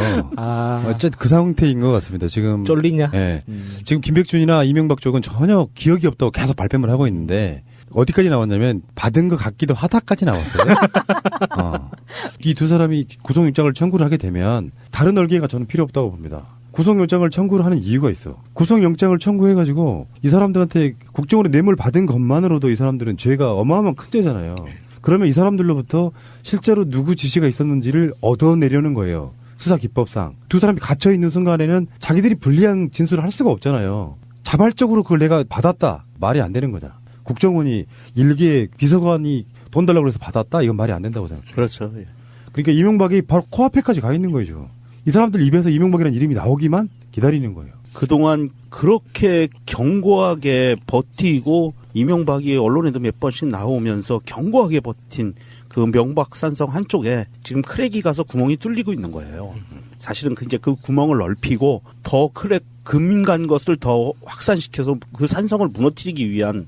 어쨌든 그 상태인 것 같습니다. 지금 쫄리냐? 네. 지금 김백준이나 이명박 쪽은 전혀 기억이 없다고 계속 발뺌을 하고 있는데 어디까지 나왔냐면 받은 것 같기도 하다까지 나왔어요. 이 두 사람이 구속영장을 청구를 하게 되면 다른 얼개가 저는 필요 없다고 봅니다. 구속영장을 청구를 하는 이유가 있어. 구속영장을 청구해가지고 이 사람들한테 국정원에 뇌물 받은 것만으로도 이 사람들은 죄가 어마어마한 큰 죄잖아요. 그러면 이 사람들로부터 실제로 누구 지시가 있었는지를 얻어내려는 거예요. 수사 기법상. 두 사람이 갇혀있는 순간에는 자기들이 불리한 진술을 할 수가 없잖아요. 자발적으로 그걸 내가 받았다. 말이 안 되는 거잖아. 국정원이 일개 비서관이 돈 달라고 해서 받았다? 이건 말이 안 된다고 생각해요. 그렇죠. 예. 그러니까 이명박이 바로 코앞에까지 가 있는 거죠. 이 사람들 입에서 이명박이라는 이름이 나오기만 기다리는 거예요. 그동안 그렇게 견고하게 버티고 이명박이 언론에도 몇 번씩 나오면서 견고하게 버틴 그 명박산성 한쪽에 지금 크랙이 가서 구멍이 뚫리고 있는 거예요. 사실은 이제 그 구멍을 넓히고 더 크랙 금 간 것을 더 확산시켜서 그 산성을 무너뜨리기 위한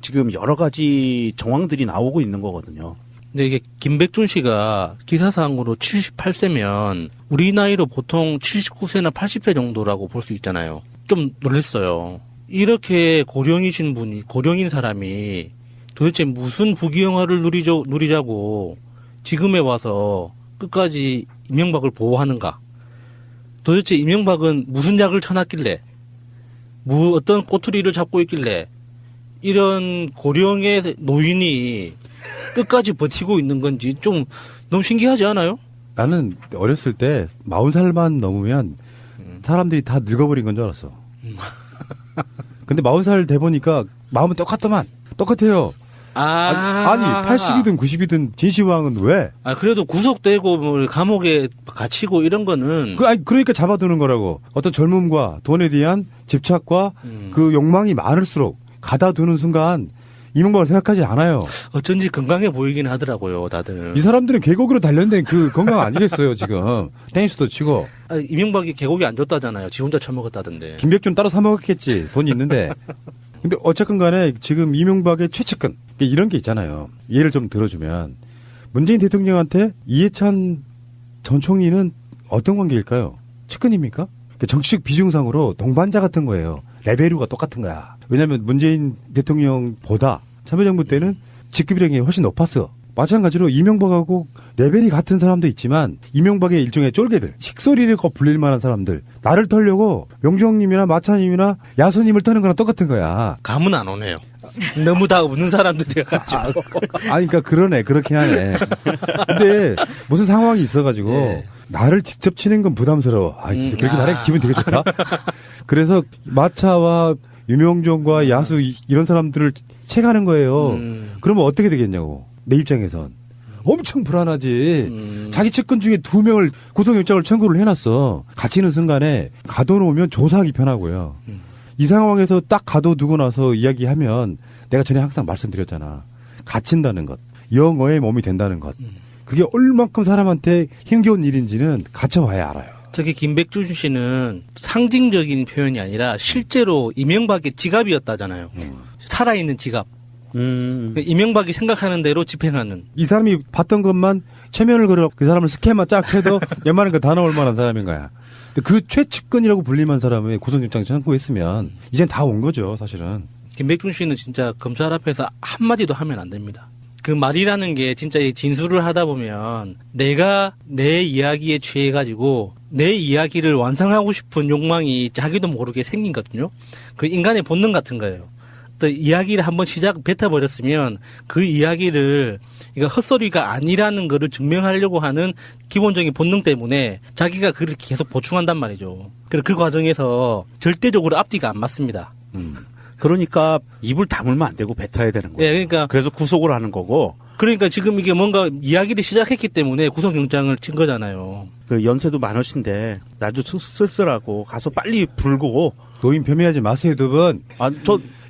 지금 여러 가지 정황들이 나오고 있는 거거든요. 근데 이게 김백준 씨가 기사상으로 78세면 우리 나이로 보통 79세나 80세 정도라고 볼 수 있잖아요. 좀 놀랐어요. 이렇게 고령이신 분이, 고령인 사람이 도대체 무슨 부귀영화를 누리자고 지금에 와서 끝까지 이명박을 보호하는가? 도대체 이명박은 무슨 약을 쳐놨길래, 어떤 꼬투리를 잡고 있길래 이런 고령의 노인이 끝까지 버티고 있는 건지 좀 너무 신기하지 않아요? 나는 어렸을 때 40살만 넘으면 사람들이 다 늙어버린 건 줄 알았어. 근데 40살 돼 보니까 마음은 똑같아요. 아니 80이든 90이든 진시황은 왜? 그래도 구속되고 뭐 감옥에 갇히고 이런 거는 그러니까 잡아두는 거라고. 어떤 젊음과 돈에 대한 집착과 그 욕망이 많을수록 가다 두는 순간 이명박을 생각하지 않아요. 어쩐지 건강해 보이긴 하더라고요, 다들. 이 사람들은 계곡으로 단련된 그 건강 아니겠어요, 지금. 테니스도 치고. 이명박이 계곡이 안 줬다잖아요. 지 혼자 처먹었다던데. 김백준 따로 사 먹었겠지. 돈이 있는데. 근데 어쨌건 간에 지금 이명박의 최측근 이런 게 있잖아요. 예를 좀 들어주면 문재인 대통령한테 이해찬 전 총리는 어떤 관계일까요? 측근입니까? 정치적 비중상으로 동반자 같은 거예요. 레벨류가 똑같은 거야. 왜냐하면 문재인 대통령보다 참여정부 때는 직급이라는 게 훨씬 높았어. 마찬가지로 이명박하고 레벨이 같은 사람도 있지만 이명박의 일종의 쫄개들, 식소리를 불릴 만한 사람들, 나를 털려고 명주형님이나 마차님이나 야수님을 터는 거랑 똑같은 거야. 감은 안 오네요. 너무 다 없는 사람들이어가지고. 그러니까 그러네, 그렇게 하네. 근데 무슨 상황이 있어가지고 네. 나를 직접 치는 건 부담스러워. 그렇게 말해 기분 되게 좋다. 그래서 마차와 유명종과 야수 이런 사람들을 채가는 거예요. 그러면 어떻게 되겠냐고. 내 입장에선 엄청 불안하지. 자기 측근 중에 2명을 구속영장을 청구를 해놨어. 갇히는 순간에 가둬놓으면 조사하기 편하고요. 이 상황에서 딱 가둬두고 나서 이야기하면 내가 전에 항상 말씀드렸잖아. 갇힌다는 것, 영어의 몸이 된다는 것. 그게 얼만큼 사람한테 힘겨운 일인지는 갇혀봐야 알아요. 특히 김백준 씨는 상징적인 표현이 아니라 실제로 이명박의 지갑이었다잖아요. 살아있는 지갑. 이명박이 생각하는 대로 집행하는. 이 사람이 봤던 것만 최면을 걸어 그 사람을 스캔만 쫙 해도 웬만한 거 다 나올 만한 사람인 거야. 근데 그 최측근이라고 불리만 사람의 구속영장 청구했으면 이젠 다 온 거죠, 사실은. 김백준 씨는 진짜 검찰 앞에서 한마디도 하면 안 됩니다. 그 말이라는 게 진짜 진술을 하다 보면 내가 내 이야기에 취해가지고 내 이야기를 완성하고 싶은 욕망이 자기도 모르게 생긴거든요. 그 인간의 본능 같은 거예요. 또 이야기를 한번 뱉어버렸으면 그 이야기를 이거 헛소리가 아니라는 거를 증명하려고 하는 기본적인 본능 때문에 자기가 그를 계속 보충한단 말이죠. 그래서 그 과정에서 절대적으로 앞뒤가 안 맞습니다. 그러니까 입을 다물면 안 되고 뱉어야 되는 거예요. 네, 그러니까 그래서 구속을 하는 거고. 그러니까 지금 이게 뭔가 이야기를 시작했기 때문에 구속영장을 친 거잖아요. 그 연세도 많으신데 나도 쓸쓸하고 가서 빨리 불고. 노인 폄훼하지 마세요, 두 분.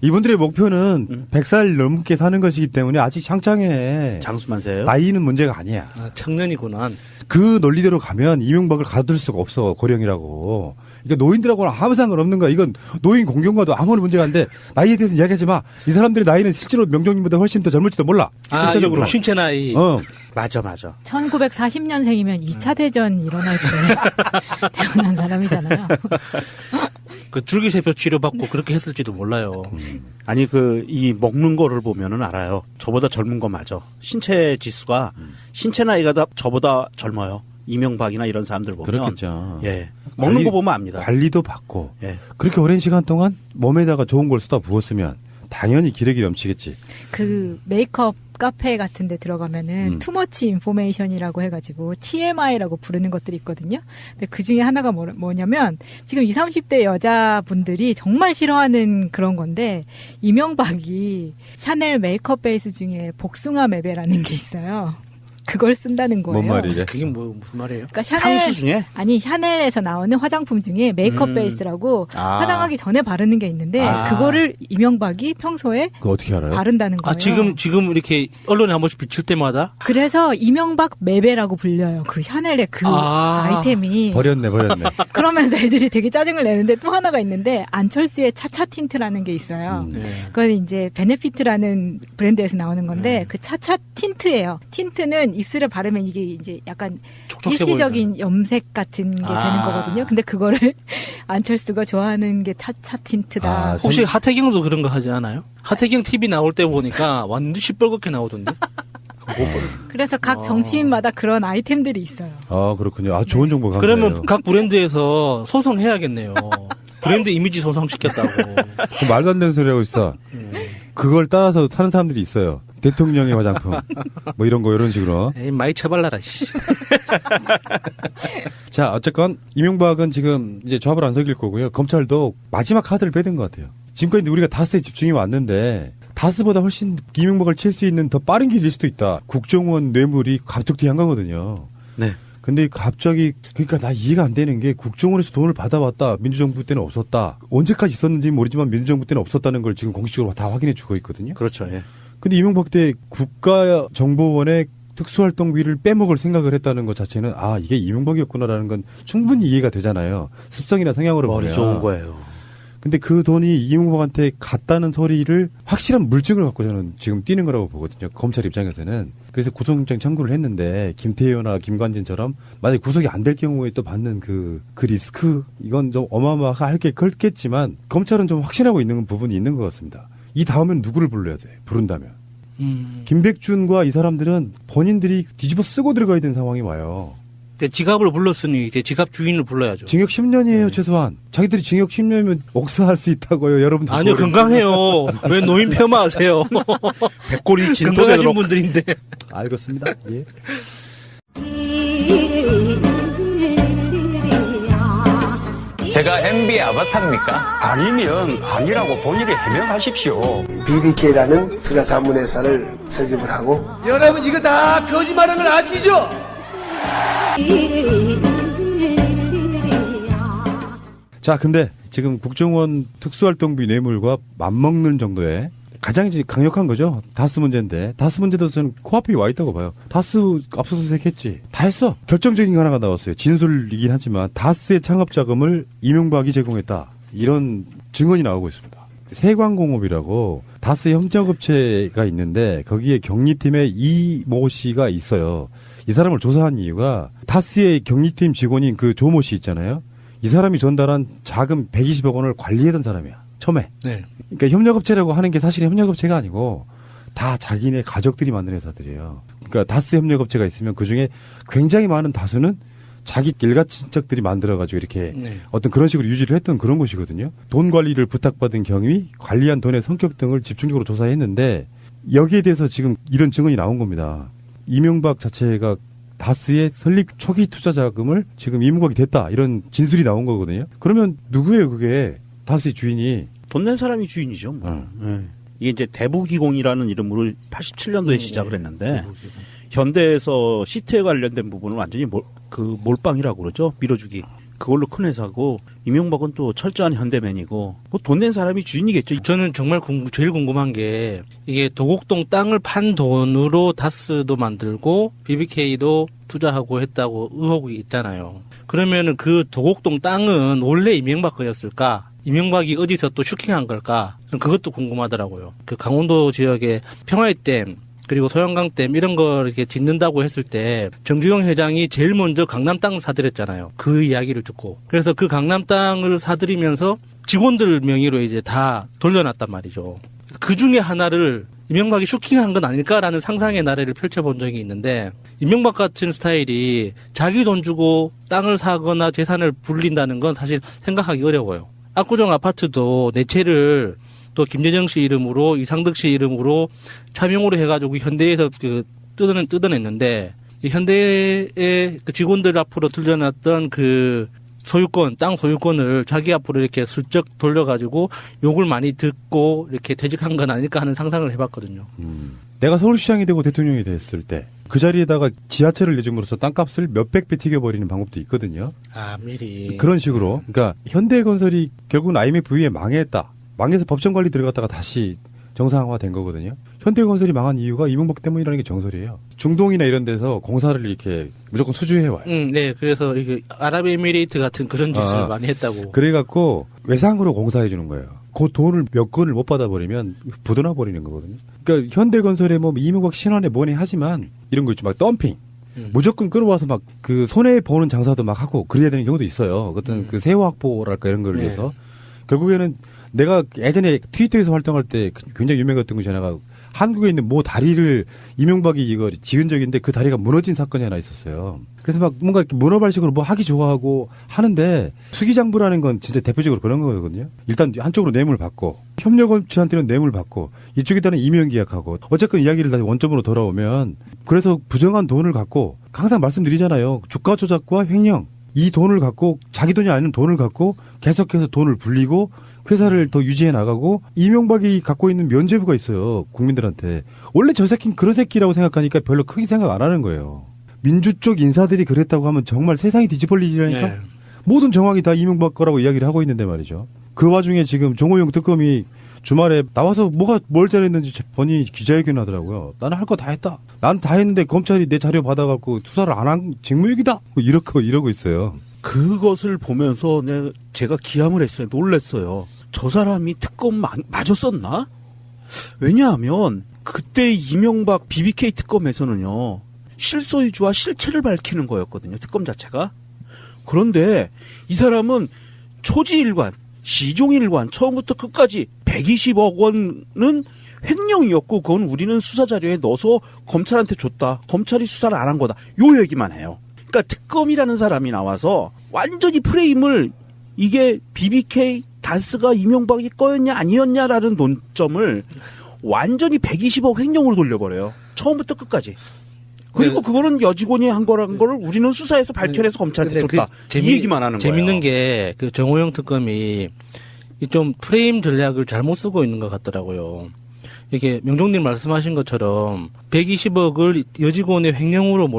이분들의 목표는 100살 넘게 사는 것이기 때문에 아직 창창해. 장수만세요? 나이는 문제가 아니야. 청년이구나. 그 논리대로 가면 이명박을 가둘 수가 없어, 고령이라고. 그러니까 노인들하고는 아무 상관없는 거야. 이건 노인 공경과도 아무런 문제가 안 돼. 나이에 대해서 이야기하지 마. 이 사람들의 나이는 실제로 명종님보다 훨씬 더 젊을지도 몰라. 실제적으로. 신체 나이. 맞아. 1940년생이면 2차 대전 일어날 때 태어난 사람이잖아요. 그 줄기세포 치료받고 그렇게 했을지도 몰라요. 아니 이 먹는 거를 보면은 알아요. 저보다 젊은 거 맞아. 신체 지수가 신체 나이가 다 저보다 젊어요. 이명박이나 이런 사람들 보면. 그렇겠죠. 예. 먹는 거 보면 압니다. 관리도 받고. 예. 그렇게 오랜 시간 동안 몸에다가 좋은 걸 쏟아 부었으면 당연히 기력이 넘치겠지. 그 메이크업 카페 같은 데 들어가면은 투머치 인포메이션이라고 해가지고 TMI라고 부르는 것들이 있거든요. 근데 그 중에 하나가 뭐냐면 지금 20, 30대 여자분들이 정말 싫어하는 그런 건데 이명박이 샤넬 메이크업 베이스 중에 복숭아 매배라는 게 있어요. 그걸 쓴다는 거예요. 뭔 말이래? 그게 무슨 말이에요? 그러니까 샤넬 향수 중에? 아니 샤넬에서 나오는 화장품 중에 메이크업 베이스라고 화장하기 전에 바르는 게 있는데 그거를 이명박이 평소에 그거 어떻게 알아요? 바른다는 거예요. 지금 이렇게 언론에 한 번씩 비칠 때마다 그래서 이명박 매배라고 불려요. 그 샤넬의 그 아이템이. 버렸네. 그러면서 애들이 되게 짜증을 내는데 또 하나가 있는데 안철수의 차차 틴트라는 게 있어요. 그건 이제 베네피트라는 브랜드에서 나오는 건데 그 차차 틴트예요. 틴트는 입술에 바르면 이게 이제 약간 촉촉해 일시적인 염색 같은 게 되는 거거든요. 근데 그거를 안철수가 좋아하는 게 차차 틴트다. 혹시 하태경도 그런 거 하지 않아요? 하태경 TV 나올 때 보니까 완전 시뻘겋게 나오던데. 그래서 각 정치인마다 그런 아이템들이 있어요. 아, 그렇군요. 아, 좋은 정보 감사해요. 그러면 각 브랜드에서 소송해야겠네요. 브랜드 이미지 소송시켰다고. 말도 안 되는 소리 하고 있어. 그걸 따라서 사는 사람들이 있어요. 대통령의 화장품. 뭐 이런 거, 이런 식으로. 에이, 많이 처발라라, 씨. 자, 어쨌건, 이명박은 지금 이제 조합을 안 속일 거고요. 검찰도 마지막 카드를 빼든 것 같아요. 지금까지 우리가 다스에 집중해 왔는데, 다스보다 훨씬 이명박을 칠 수 있는 더 빠른 길일 수도 있다. 국정원 뇌물이 갑툭튀 한 거거든요. 네. 근데 갑자기, 그러니까 나 이해가 안 되는 게 국정원에서 돈을 받아왔다. 민주정부 때는 없었다. 언제까지 있었는지 모르지만 민주정부 때는 없었다는 걸 지금 공식적으로 다 확인해 주고 있거든요. 그렇죠. 예. 근데 이명박 때 국가정보원의 특수활동비를 빼먹을 생각을 했다는 것 자체는 아, 이게 이명박이었구나라는 건 충분히 이해가 되잖아요. 습성이나 성향으로 머리 보면. 좋은 거예요. 근데 그 돈이 이명박한테 갔다는 소리를 확실한 물증을 갖고 저는 지금 띄는 거라고 보거든요. 검찰 입장에서는. 그래서 구속영장 청구를 했는데 김태효나 김관진처럼 만약에 구속이 안 될 경우에 또 받는 그 리스크 이건 좀 어마어마하게 컸겠지만 검찰은 좀 확신하고 있는 부분이 있는 것 같습니다. 이 다음엔 누구를 불러야 돼? 부른다면. 김백준과 이 사람들은 본인들이 뒤집어 쓰고 들어가야 되는 상황이 와요. 지갑을 불렀으니 이제 지갑 주인을 불러야죠. 징역 10년이에요, 최소한. 자기들이 징역 10년이면 억사할 수 있다고요, 여러분들. 아니요, 건강해요. 왜 노인 폄하하세요? 백골이 건강하신 분들인데. 알겠습니다. 예. 제가 MB 아바타입니까? 아니면 아니라고 본인이 해명하십시오. BBK라는 투자 자문회사를 설립을 하고 여러분 이거 다 거짓말하는 걸 아시죠? 자, 근데 지금 국정원 특수활동비 뇌물과 맞먹는 정도의 가장 이제 강력한 거죠. 다스 문제인데 다스 문제도 저는 코앞에 와 있다고 봐요. 다스 압수수색 했지. 다 했어. 결정적인 거 하나가 나왔어요. 진술이긴 하지만 다스의 창업 자금을 이명박이 제공했다. 이런 증언이 나오고 있습니다. 세광공업이라고 다스 협력업체가 있는데 거기에 경리팀에 이모 씨가 있어요. 이 사람을 조사한 이유가 다스의 경리팀 직원인 그 조모 씨 있잖아요. 이 사람이 전달한 자금 120억 원을 관리하던 사람이야. 처음에. 네. 그러니까 협력업체라고 하는 게 사실 협력업체가 아니고 다 자기네 가족들이 만든 회사들이에요. 그러니까 다스 협력업체가 있으면 그중에 굉장히 많은 다수는 자기 일가 친척들이 만들어가지고 이렇게 어떤 그런 식으로 유지를 했던 그런 곳이거든요. 돈 관리를 부탁받은 경위, 관리한 돈의 성격 등을 집중적으로 조사했는데 여기에 대해서 지금 이런 증언이 나온 겁니다. 이명박 자체가 다스의 설립 초기 투자 자금을 지금 이명박이 됐다. 이런 진술이 나온 거거든요. 그러면 누구예요, 그게? 다스의 주인이. 돈 낸 사람이 주인이죠. 뭐. 네. 이게 이제 대부기공이라는 이름으로 87년도에 시작을 했는데 현대에서 시트에 관련된 부분은 완전히 몰빵이라고 그러죠. 밀어주기. 그걸로 큰 회사고 이명박은 또 철저한 현대맨이고 뭐 돈 낸 사람이 주인이겠죠. 저는 정말 제일 궁금한 게 이게 도곡동 땅을 판 돈으로 다스도 만들고 BBK도 투자하고 했다고 의혹이 있잖아요. 그러면은 그 도곡동 땅은 원래 이명박 거였을까? 이명박이 어디서 또 슈킹한 걸까? 그것도 궁금하더라고요. 그 강원도 지역에 평화의 댐 그리고 소양강댐 이런 걸 이렇게 짓는다고 했을 때 정주영 회장이 제일 먼저 강남 땅을 사들였잖아요. 그 이야기를 듣고. 그래서 그 강남 땅을 사들이면서 직원들 명의로 이제 다 돌려놨단 말이죠. 그 중에 하나를 이명박이 슈킹한 건 아닐까라는 상상의 나래를 펼쳐본 적이 있는데 이명박 같은 스타일이 자기 돈 주고 땅을 사거나 재산을 불린다는 건 사실 생각하기 어려워요. 압구정 아파트도 내 채를 또 김재정 씨 이름으로 이상득 씨 이름으로 차명으로 해가지고 현대에서 뜯어냈는데 이 현대의 그 직원들 앞으로 들려놨던 그 소유권, 땅 소유권을 자기 앞으로 이렇게 슬쩍 돌려가지고 욕을 많이 듣고 이렇게 퇴직한 건 아닐까 하는 상상을 해봤거든요. 내가 서울시장이 되고 대통령이 됐을 때 그 자리에다가 지하철을 내줌으로써 땅값을 몇백 배 튀겨버리는 방법도 있거든요. 아, 미리. 그런 식으로. 그러니까 현대건설이 결국은 IMF 이후에 망했다. 망해서 법정 관리 들어갔다가 다시 정상화된 거거든요. 현대건설이 망한 이유가 이명박 때문이라는 게 정설이에요. 중동이나 이런 데서 공사를 이렇게 무조건 수주해와요. 네. 그래서 이게 아랍에미레이트 같은 그런 짓을 많이 했다고. 그래갖고 외상으로 공사해 주는 거예요. 그 돈을 몇 건을 못 받아버리면 부도나 버리는 거거든요. 그러니까 현대건설에 뭐 이명박 신환에 뭐니 하지만 이런 거 있죠. 막 덤핑. 무조건 끌어와서 막 그 손해 보는 장사도 막 하고 그래야 되는 경우도 있어요. 어떤 그 세후 확보랄까 이런 걸 위해서. 결국에는 내가 예전에 트위터에서 활동할 때 굉장히 유명했던 것 중에 하나가 한국에 있는 모 다리를 이명박이 이거 지은 적인데 그 다리가 무너진 사건이 하나 있었어요. 그래서 막 뭔가 이렇게 문어발식으로 뭐 하기 좋아하고 하는데 수기장부라는 건 진짜 대표적으로 그런 거거든요. 일단 한쪽으로 뇌물 받고 협력업체한테는 뇌물 받고 이쪽에다는 임용 계약하고 어쨌건 이야기를 다시 원점으로 돌아오면 그래서 부정한 돈을 갖고 항상 말씀드리잖아요. 주가 조작과 횡령 이 돈을 갖고 자기 돈이 아닌 돈을 갖고 계속해서 돈을 불리고 회사를 더 유지해 나가고 이명박이 갖고 있는 면죄부가 있어요. 국민들한테. 원래 저 새끼는 그런 새끼라고 생각하니까 별로 크게 생각 안 하는 거예요. 민주 쪽 인사들이 그랬다고 하면 정말 세상이 뒤집어지라니까. 네. 모든 정황이 다 이명박 거라고 이야기를 하고 있는데 말이죠. 그 와중에 지금 정호영 특검이 주말에 나와서 뭘 잘했는지 본인이 기자회견 하더라고요. 나는 할 거 다 했다. 나는 다 했는데 검찰이 내 자료 받아갖고 수사를 안 한 직무유기다. 이러고 있어요. 그것을 보면서 제가 기함을 했어요. 놀랐어요. 저 사람이 특검 맞았었나? 왜냐하면 그때 이명박 BBK 특검에서는요. 실소유주와 실체를 밝히는 거였거든요. 특검 자체가. 그런데 이 사람은 초지일관, 시종일관 처음부터 끝까지 120억 원은 횡령이었고 그건 우리는 수사자료에 넣어서 검찰한테 줬다. 검찰이 수사를 안 한 거다. 요 얘기만 해요. 그러니까 특검이라는 사람이 나와서 완전히 프레임을 이게 BBK 다스가 이명박이 거였냐 아니었냐라는 논점을 완전히 120억 횡령으로 돌려버려요. 처음부터 끝까지. 그리고 그거는 여직원이 한 거라는 거를 우리는 수사해서 밝혀내서 검찰한테 줬다. 이 얘기만 하는 거예요. 재밌는 게 그 정호영 특검이 좀 프레임 전략을 잘못 쓰고 있는 것 같더라고요. 이게 명종님 말씀하신 것처럼 120억을 여직원의 횡령으로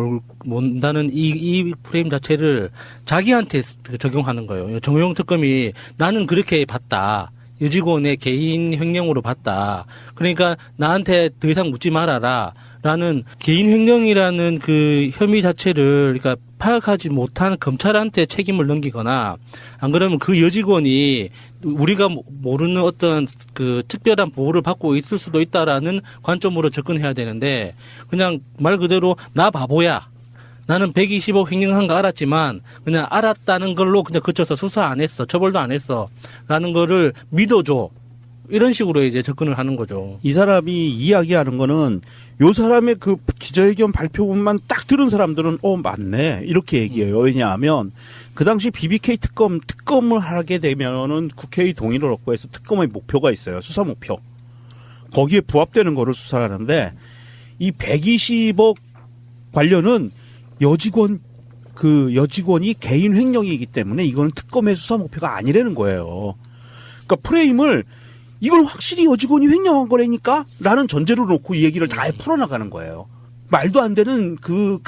몰다는 이 프레임 자체를 자기한테 적용하는 거예요. 정호영 특검이 나는 그렇게 봤다. 여직원의 개인 횡령으로 봤다. 그러니까 나한테 더 이상 묻지 말아라. 라는 개인 횡령이라는 그 혐의 자체를 그러니까 파악하지 못한 검찰한테 책임을 넘기거나 안 그러면 그 여직원이 우리가 모르는 어떤 그 특별한 보호를 받고 있을 수도 있다라는 관점으로 접근해야 되는데 그냥 말 그대로 나 바보야. 나는 120억 횡령한 거 알았지만 그냥 알았다는 걸로 그냥 그쳐서 수사 안 했어. 처벌도 안 했어. 라는 거를 믿어줘. 이런 식으로 이제 접근을 하는 거죠. 이 사람이 이야기하는 거는 요 사람의 그 기자회견 발표문만 딱 들은 사람들은 맞네 이렇게 얘기해요. 왜냐하면 그 당시 BBK 특검을 하게 되면은 국회의 동의를 얻고 해서 특검의 목표가 있어요. 수사 목표. 거기에 부합되는 거를 수사를 하는데 이 120억 관련은 여직원이 개인 횡령이기 때문에 이거는 특검의 수사 목표가 아니라는 거예요. 그러니까 프레임을 이건 확실히 여직원이 횡령한 거라니까? 라는 전제로 놓고 이 얘기를 다 풀어나가는 거예요. 말도 안 되는 그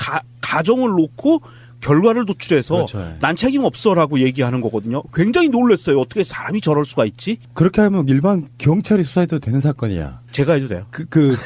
가정을 놓고 결과를 도출해서 그렇죠. 난 책임 없어라고 얘기하는 거거든요. 굉장히 놀랐어요. 어떻게 사람이 저럴 수가 있지? 그렇게 하면 일반 경찰이 수사해도 되는 사건이야. 제가 해도 돼요. 그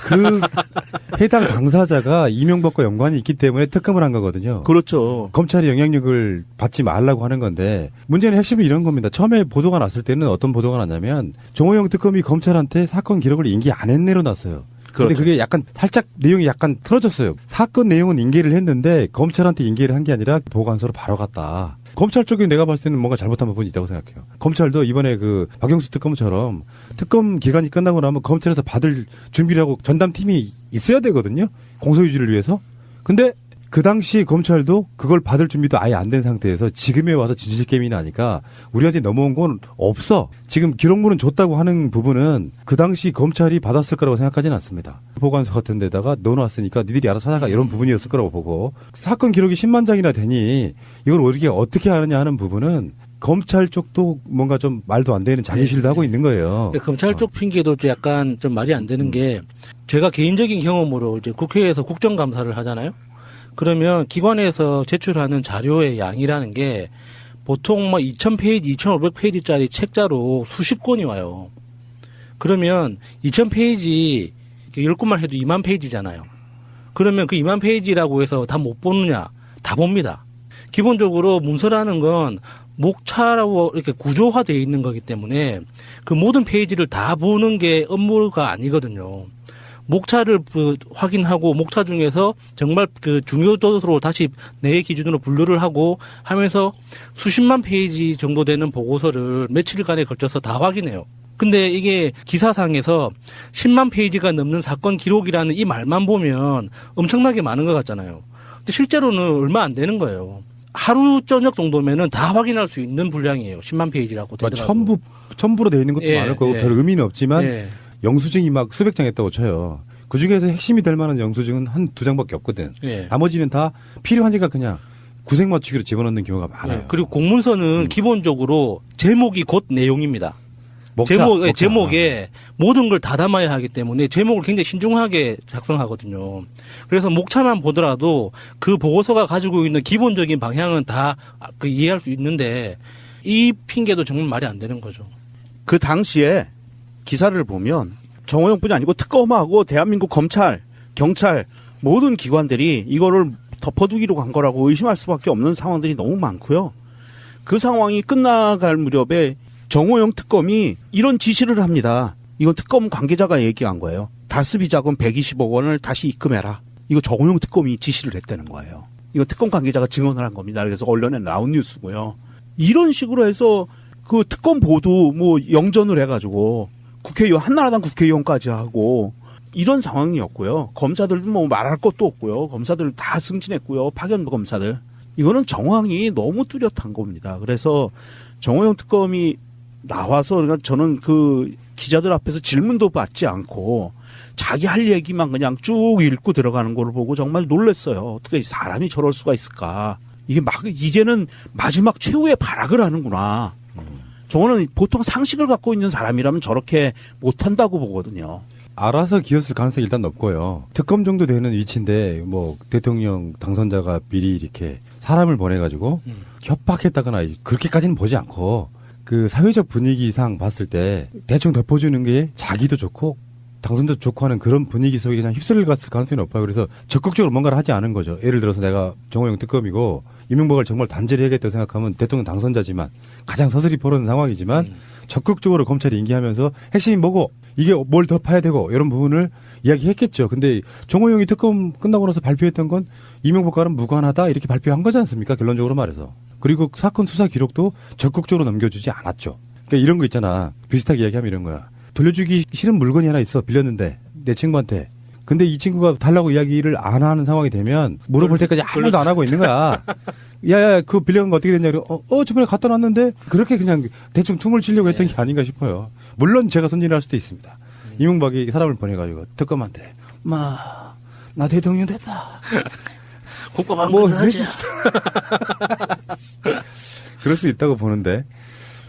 해당 당사자가 이명박과 연관이 있기 때문에 특검을 한 거거든요. 그렇죠. 검찰이 영향력을 받지 말라고 하는 건데 문제는 핵심은 이런 겁니다. 처음에 보도가 났을 때는 어떤 보도가 났냐면 정호영 특검이 검찰한테 사건 기록을 인계 안 했네로 났어요. 근데 그렇죠. 그게 약간 살짝 내용이 약간 틀어졌어요. 사건 내용은 인계를 했는데 검찰한테 인계를 한 게 아니라 보고관서로 바로 갔다. 검찰 쪽에 내가 봤을 때는 뭔가 잘못한 부분이 있다고 생각해요. 검찰도 이번에 그 박영수 특검처럼 특검 기간이 끝나고 나면 검찰에서 받을 준비를 하고 전담팀이 있어야 되거든요. 공소유지를 위해서. 근데 그 당시 검찰도 그걸 받을 준비도 아예 안 된 상태에서 지금에 와서 진실게임이 나니까 우리한테 넘어온 건 없어. 지금 기록물은 줬다고 하는 부분은 그 당시 검찰이 받았을 거라고 생각하지는 않습니다. 보관소 같은 데다가 넣어놨으니까 니들이 알아서 찾아가 이런 부분이었을 거라고 보고 사건 기록이 10만 장이나 되니 이걸 어떻게 하느냐 하는 부분은 검찰 쪽도 뭔가 좀 말도 안 되는 자기실도 하고 있는 거예요. 검찰 쪽 핑계도 약간 좀 말이 안 되는 게 제가 개인적인 경험으로 이제 국회에서 국정감사를 하잖아요. 그러면 기관에서 제출하는 자료의 양이라는 게 보통 2,000페이지, 2,500페이지짜리 책자로 수십 권이 와요. 그러면 2,000페이지 10권만 해도 2만 페이지잖아요. 그러면 그 2만 페이지라고 해서 다 못 보느냐? 다 봅니다. 기본적으로 문서라는 건 목차로 이렇게 구조화되어 있는 거기 때문에 그 모든 페이지를 다 보는 게 업무가 아니거든요. 목차를 확인하고 목차 중에서 정말 그 중요도로 다시 내 기준으로 분류를 하고 하면서 수십만 페이지 정도 되는 보고서를 며칠간에 걸쳐서 다 확인해요. 근데 이게 기사상에서 10만 페이지가 넘는 사건 기록이라는 이 말만 보면 엄청나게 많은 것 같잖아요. 근데 실제로는 얼마 안 되는 거예요. 하루 저녁 정도면은 다 확인할 수 있는 분량이에요. 10만 페이지라고 되더라고요. 첨부로 되어 있는 것도 많을 거고 별 의미는 없지만 영수증이 막 수백 장 했다고 쳐요. 그 중에서 핵심이 될 만한 영수증은 한 2장밖에 없거든. 나머지는 다 필요하니까 그냥 구색 맞추기로 집어넣는 경우가 많아요. 그리고 공문서는 기본적으로 제목이 곧 내용입니다. 목차. 제목에 모든 걸 다 담아야 하기 때문에 제목을 굉장히 신중하게 작성하거든요. 그래서 목차만 보더라도 그 보고서가 가지고 있는 기본적인 방향은 다 이해할 수 있는데 이 핑계도 정말 말이 안 되는 거죠. 그 당시에 기사를 보면 정호영뿐이 아니고 특검하고 대한민국 검찰, 경찰 모든 기관들이 이거를 덮어두기로 간 거라고 의심할 수밖에 없는 상황들이 너무 많고요. 그 상황이 끝나갈 무렵에 정호영 특검이 이런 지시를 합니다. 이건 특검 관계자가 얘기한 거예요. 다스비 자금 120억 원을 다시 입금해라. 이거 정호영 특검이 지시를 했다는 거예요. 이거 특검 관계자가 증언을 한 겁니다. 그래서 언론에 나온 뉴스고요. 이런 식으로 해서 그 특검 보도 뭐 영전을 해가지고 국회의원, 한나라당 국회의원까지 하고 이런 상황이었고요. 검사들도 뭐 말할 것도 없고요. 검사들 다 승진했고요. 파견 검사들. 이거는 정황이 너무 뚜렷한 겁니다. 그래서 정호영 특검이 나와서 그러니까 저는 그 기자들 앞에서 질문도 받지 않고 자기 할 얘기만 그냥 쭉 읽고 들어가는 걸 보고 정말 놀랐어요. 어떻게 사람이 저럴 수가 있을까. 이게 막 이제는 마지막 최후의 발악을 하는구나. 저거는 보통 상식을 갖고 있는 사람이라면 저렇게 못한다고 보거든요. 알아서 기었을 가능성이 일단 높고요. 특검 정도 되는 위치인데 뭐 대통령 당선자가 미리 이렇게 사람을 보내가지고 협박했다거나 그렇게까지는 보지 않고 그 사회적 분위기상 봤을 때 대충 덮어주는 게 자기도 좋고 당선자도 좋고 하는 그런 분위기 속에 그냥 휩쓸려 갔을 가능성이 높아요. 그래서 적극적으로 뭔가를 하지 않은 거죠. 예를 들어서 내가 정호영 특검이고 이명박을 정말 단죄를 해야겠다고 생각하면 대통령 당선자지만 가장 서슬이 벌어진 상황이지만 적극적으로 검찰이 인계하면서 핵심이 뭐고 이게 뭘 더 파야 되고 이런 부분을 이야기했겠죠. 근데 정호영이 특검 끝나고 나서 발표했던 건 이명박과는 무관하다 이렇게 발표한 거지 않습니까? 결론적으로 말해서. 그리고 사건 수사 기록도 적극적으로 넘겨주지 않았죠. 그러니까 이런 거 있잖아. 비슷하게 이야기하면 이런 거야. 돌려주기 싫은 물건이 하나 있어. 빌렸는데 내 친구한테. 근데 이 친구가 달라고 이야기를 안 하는 상황이 되면 물어볼 때까지 아무도 안 하고 있는 거야. 야야 그거 빌려간 거 어떻게 됐냐. 저번에 갖다 놨는데 그렇게 그냥 대충 퉁을 치려고 했던 게 아닌가 싶어요. 물론 제가 선진할 수도 있습니다. 이명박이 사람을 보내가지고 특검한테 나 대통령 됐다. 국가방문 하자. 그럴 수 있다고 보는데.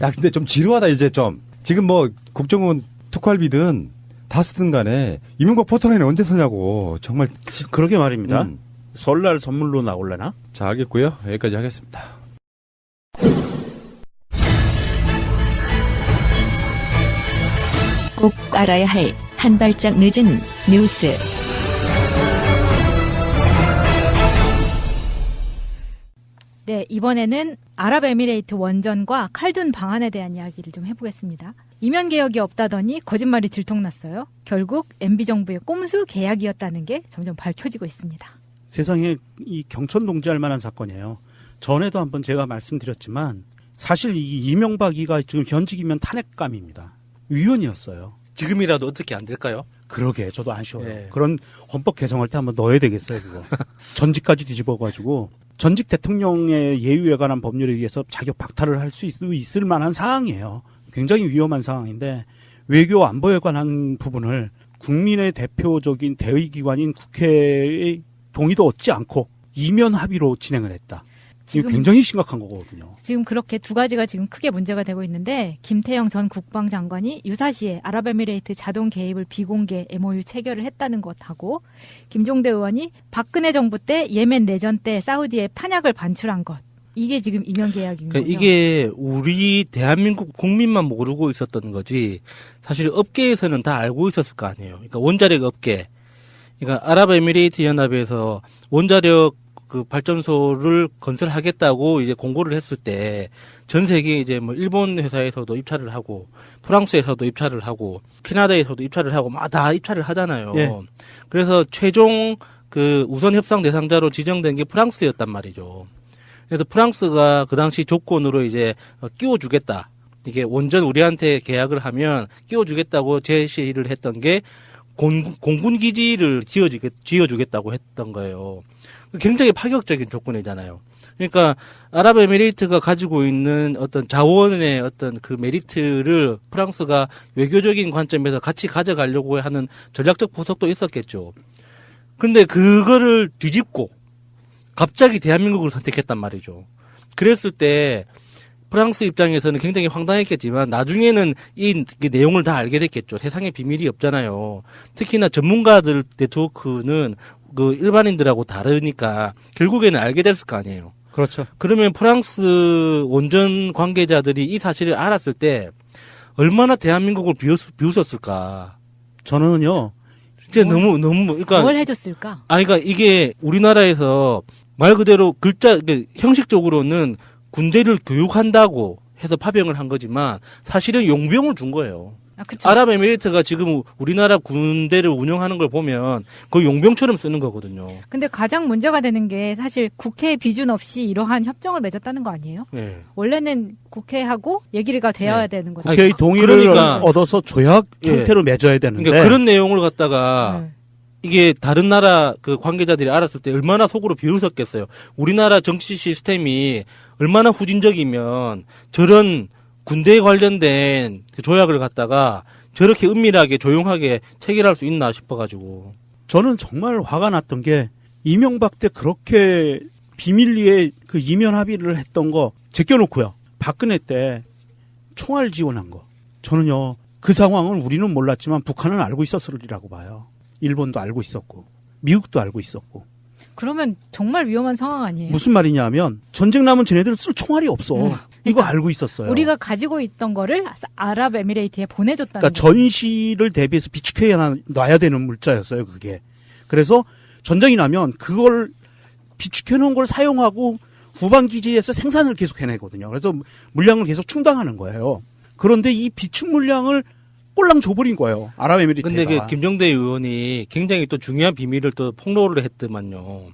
야 근데 좀 지루하다 이제 좀. 지금 뭐 국정원 특활비든 다 쓰든 간에 이명박 포털에는 언제 서냐고. 정말. 그러게 말입니다. 설날 선물로 나올래나? 자 알겠고요. 여기까지 하겠습니다. 꼭 알아야 할 한 발짝 늦은 뉴스. 네, 이번에는 아랍에미레이트 원전과 칼둔 방안에 대한 이야기를 좀 해보겠습니다. 이면 개혁이 없다더니 거짓말이 들통났어요. 결국 MB정부의 꼼수 계약이었다는 게 점점 밝혀지고 있습니다. 세상에 이 경천동지할 만한 사건이에요. 전에도 한번 제가 말씀드렸지만 사실 이 이명박이가 지금 현직이면 탄핵감입니다. 위원이었어요. 지금이라도 어떻게 안 될까요? 그러게 저도 아쉬워요. 네. 그런 헌법 개정할 때 한번 넣어야 되겠어요. 그거. 전직까지 뒤집어가지고 전직 대통령의 예우에 관한 법률에 의해서 자격 박탈을 할 수 있을 만한 사항이에요. 굉장히 위험한 상황인데 외교 안보에 관한 부분을 국민의 대표적인 대의기관인 국회의 동의도 얻지 않고 이면 합의로 진행을 했다. 이거 굉장히 심각한 거거든요. 지금 그렇게 두 가지가 지금 크게 문제가 되고 있는데 김태형 전 국방장관이 유사시에 아랍에미레이트 자동 개입을 비공개 MOU 체결을 했다는 것하고 김종대 의원이 박근혜 정부 때 예멘 내전 때 사우디에 탄약을 반출한 것. 이게 지금 이면 계약인 거죠. 이게 우리 대한민국 국민만 모르고 있었던 거지 사실 업계에서는 다 알고 있었을 거 아니에요. 그러니까 원자력 업계. 그러니까 아랍에미레이트 연합에서 원자력 그 발전소를 건설하겠다고 이제 공고를 했을 때 전 세계 이제 뭐 일본 회사에서도 입찰을 하고 프랑스에서도 입찰을 하고 캐나다에서도 입찰을 하고 막 다 입찰을 하잖아요. 예. 그래서 최종 그 우선 협상 대상자로 지정된 게 프랑스였단 말이죠. 그래서 프랑스가 그 당시 조건으로 이제 끼워주겠다. 이게 원전 우리한테 계약을 하면 끼워주겠다고 제시를 했던 게 공군 기지를 지어주겠다고 했던 거예요. 굉장히 파격적인 조건이잖아요. 그러니까 아랍에미레이트가 가지고 있는 어떤 자원의 어떤 그 메리트를 프랑스가 외교적인 관점에서 같이 가져가려고 하는 전략적 보석도 있었겠죠. 근데 그거를 뒤집고 갑자기 대한민국을 선택했단 말이죠. 그랬을 때 프랑스 입장에서는 굉장히 황당했겠지만 나중에는 이 내용을 다 알게 됐겠죠. 세상에 비밀이 없잖아요. 특히나 전문가들 네트워크는 그 일반인들하고 다르니까 결국에는 알게 됐을 거 아니에요. 그렇죠. 그러면 프랑스 원전 관계자들이 이 사실을 알았을 때 얼마나 대한민국을 비웃었을까. 저는요. 진짜 너무 그러니까 뭘 해줬을까? 그러니까 이게 우리나라에서 말 그대로 형식적으로는 군대를 교육한다고 해서 파병을 한 거지만 사실은 용병을 준 거예요. 그쵸. 아랍에미레이트가 지금 우리나라 군대를 운영하는 걸 보면 그 용병처럼 쓰는 거거든요. 근데 가장 문제가 되는 게 사실 국회 비준 없이 이러한 협정을 맺었다는 거 아니에요? 네. 원래는 국회하고 얘기가 되어야 되는 거죠. 국회의 동의를 얻어서 조약 형태로 맺어야 되는데. 그러니까 그런 내용을 갖다가 이게 다른 나라 그 관계자들이 알았을 때 얼마나 속으로 비웃었겠어요. 우리나라 정치 시스템이 얼마나 후진적이면 저런 군대에 관련된 그 조약을 갖다가 저렇게 은밀하게 조용하게 체결할 수 있나 싶어가지고. 저는 정말 화가 났던 게 이명박 때 그렇게 비밀리에 그 이면 합의를 했던 거 제껴놓고요. 박근혜 때 총알 지원한 거. 저는요, 그 상황을 우리는 몰랐지만 북한은 알고 있었으리라고 봐요. 일본도 알고 있었고 미국도 알고 있었고. 그러면 정말 위험한 상황 아니에요? 무슨 말이냐 하면 전쟁 나면 쟤네들은 쓸 총알이 없어. 이거 알고 있었어요. 우리가 가지고 있던 거를 아랍에미레이트에 보내줬다는 그러니까 전시를 대비해서 비축해 놔야 되는 물자였어요, 그게. 그래서 전쟁이 나면 그걸 비축해 놓은 걸 사용하고 후방 기지에서 생산을 계속 해내거든요. 그래서 물량을 계속 충당하는 거예요. 그런데 이 비축 물량을 꼴랑 줘버린 거예요. 아랍에미리트가. 근데 그 김정대 의원이 굉장히 또 중요한 비밀을 또 폭로를 했더만요.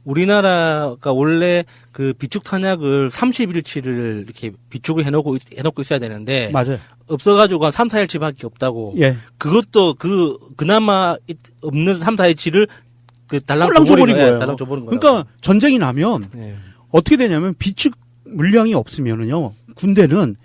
우리나라가 원래 그 비축 탄약을 30일치를 이렇게 비축을 해놓고 있어야 되는데. 맞아요. 없어가지고 한 3, 4일치밖에 없다고. 예. 그것도 그나마 없는 3, 4일치를 꼴랑 줘버린 거예요. 달랑 줘버린 거예요. 그러니까 전쟁이 나면 어떻게 되냐면 비축 물량이 없으면은요, 군대는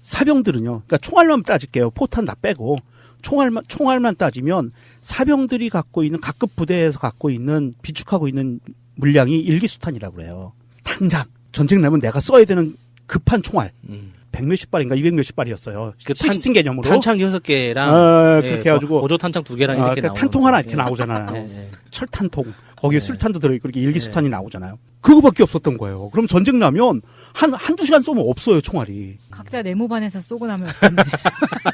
사병들은요, 그러니까 총알만 따질게요. 포탄 다 빼고 총알만 따지면 사병들이 갖고 있는 각급 부대에서 갖고 있는 비축하고 있는 물량이 일기수탄이라고 그래요. 당장 전쟁 나면 내가 써야 되는 급한 총알 100몇십 발인가 200몇십 발이었어요. 그 시스템 개념으로 탄창 6개랑 그렇게 해가지고 보조 탄창 2개랑 이렇게 나오는 탄통 하나 이렇게 나오잖아요. 예. 철탄통 거기에 술탄도 들어있고 이렇게 일기수탄이 나오잖아요. 그거밖에 없었던 거예요. 그럼 전쟁 나면 한두 시간 쏘면 없어요, 총알이. 각자 내무반에서 쏘고 나면 어떡해.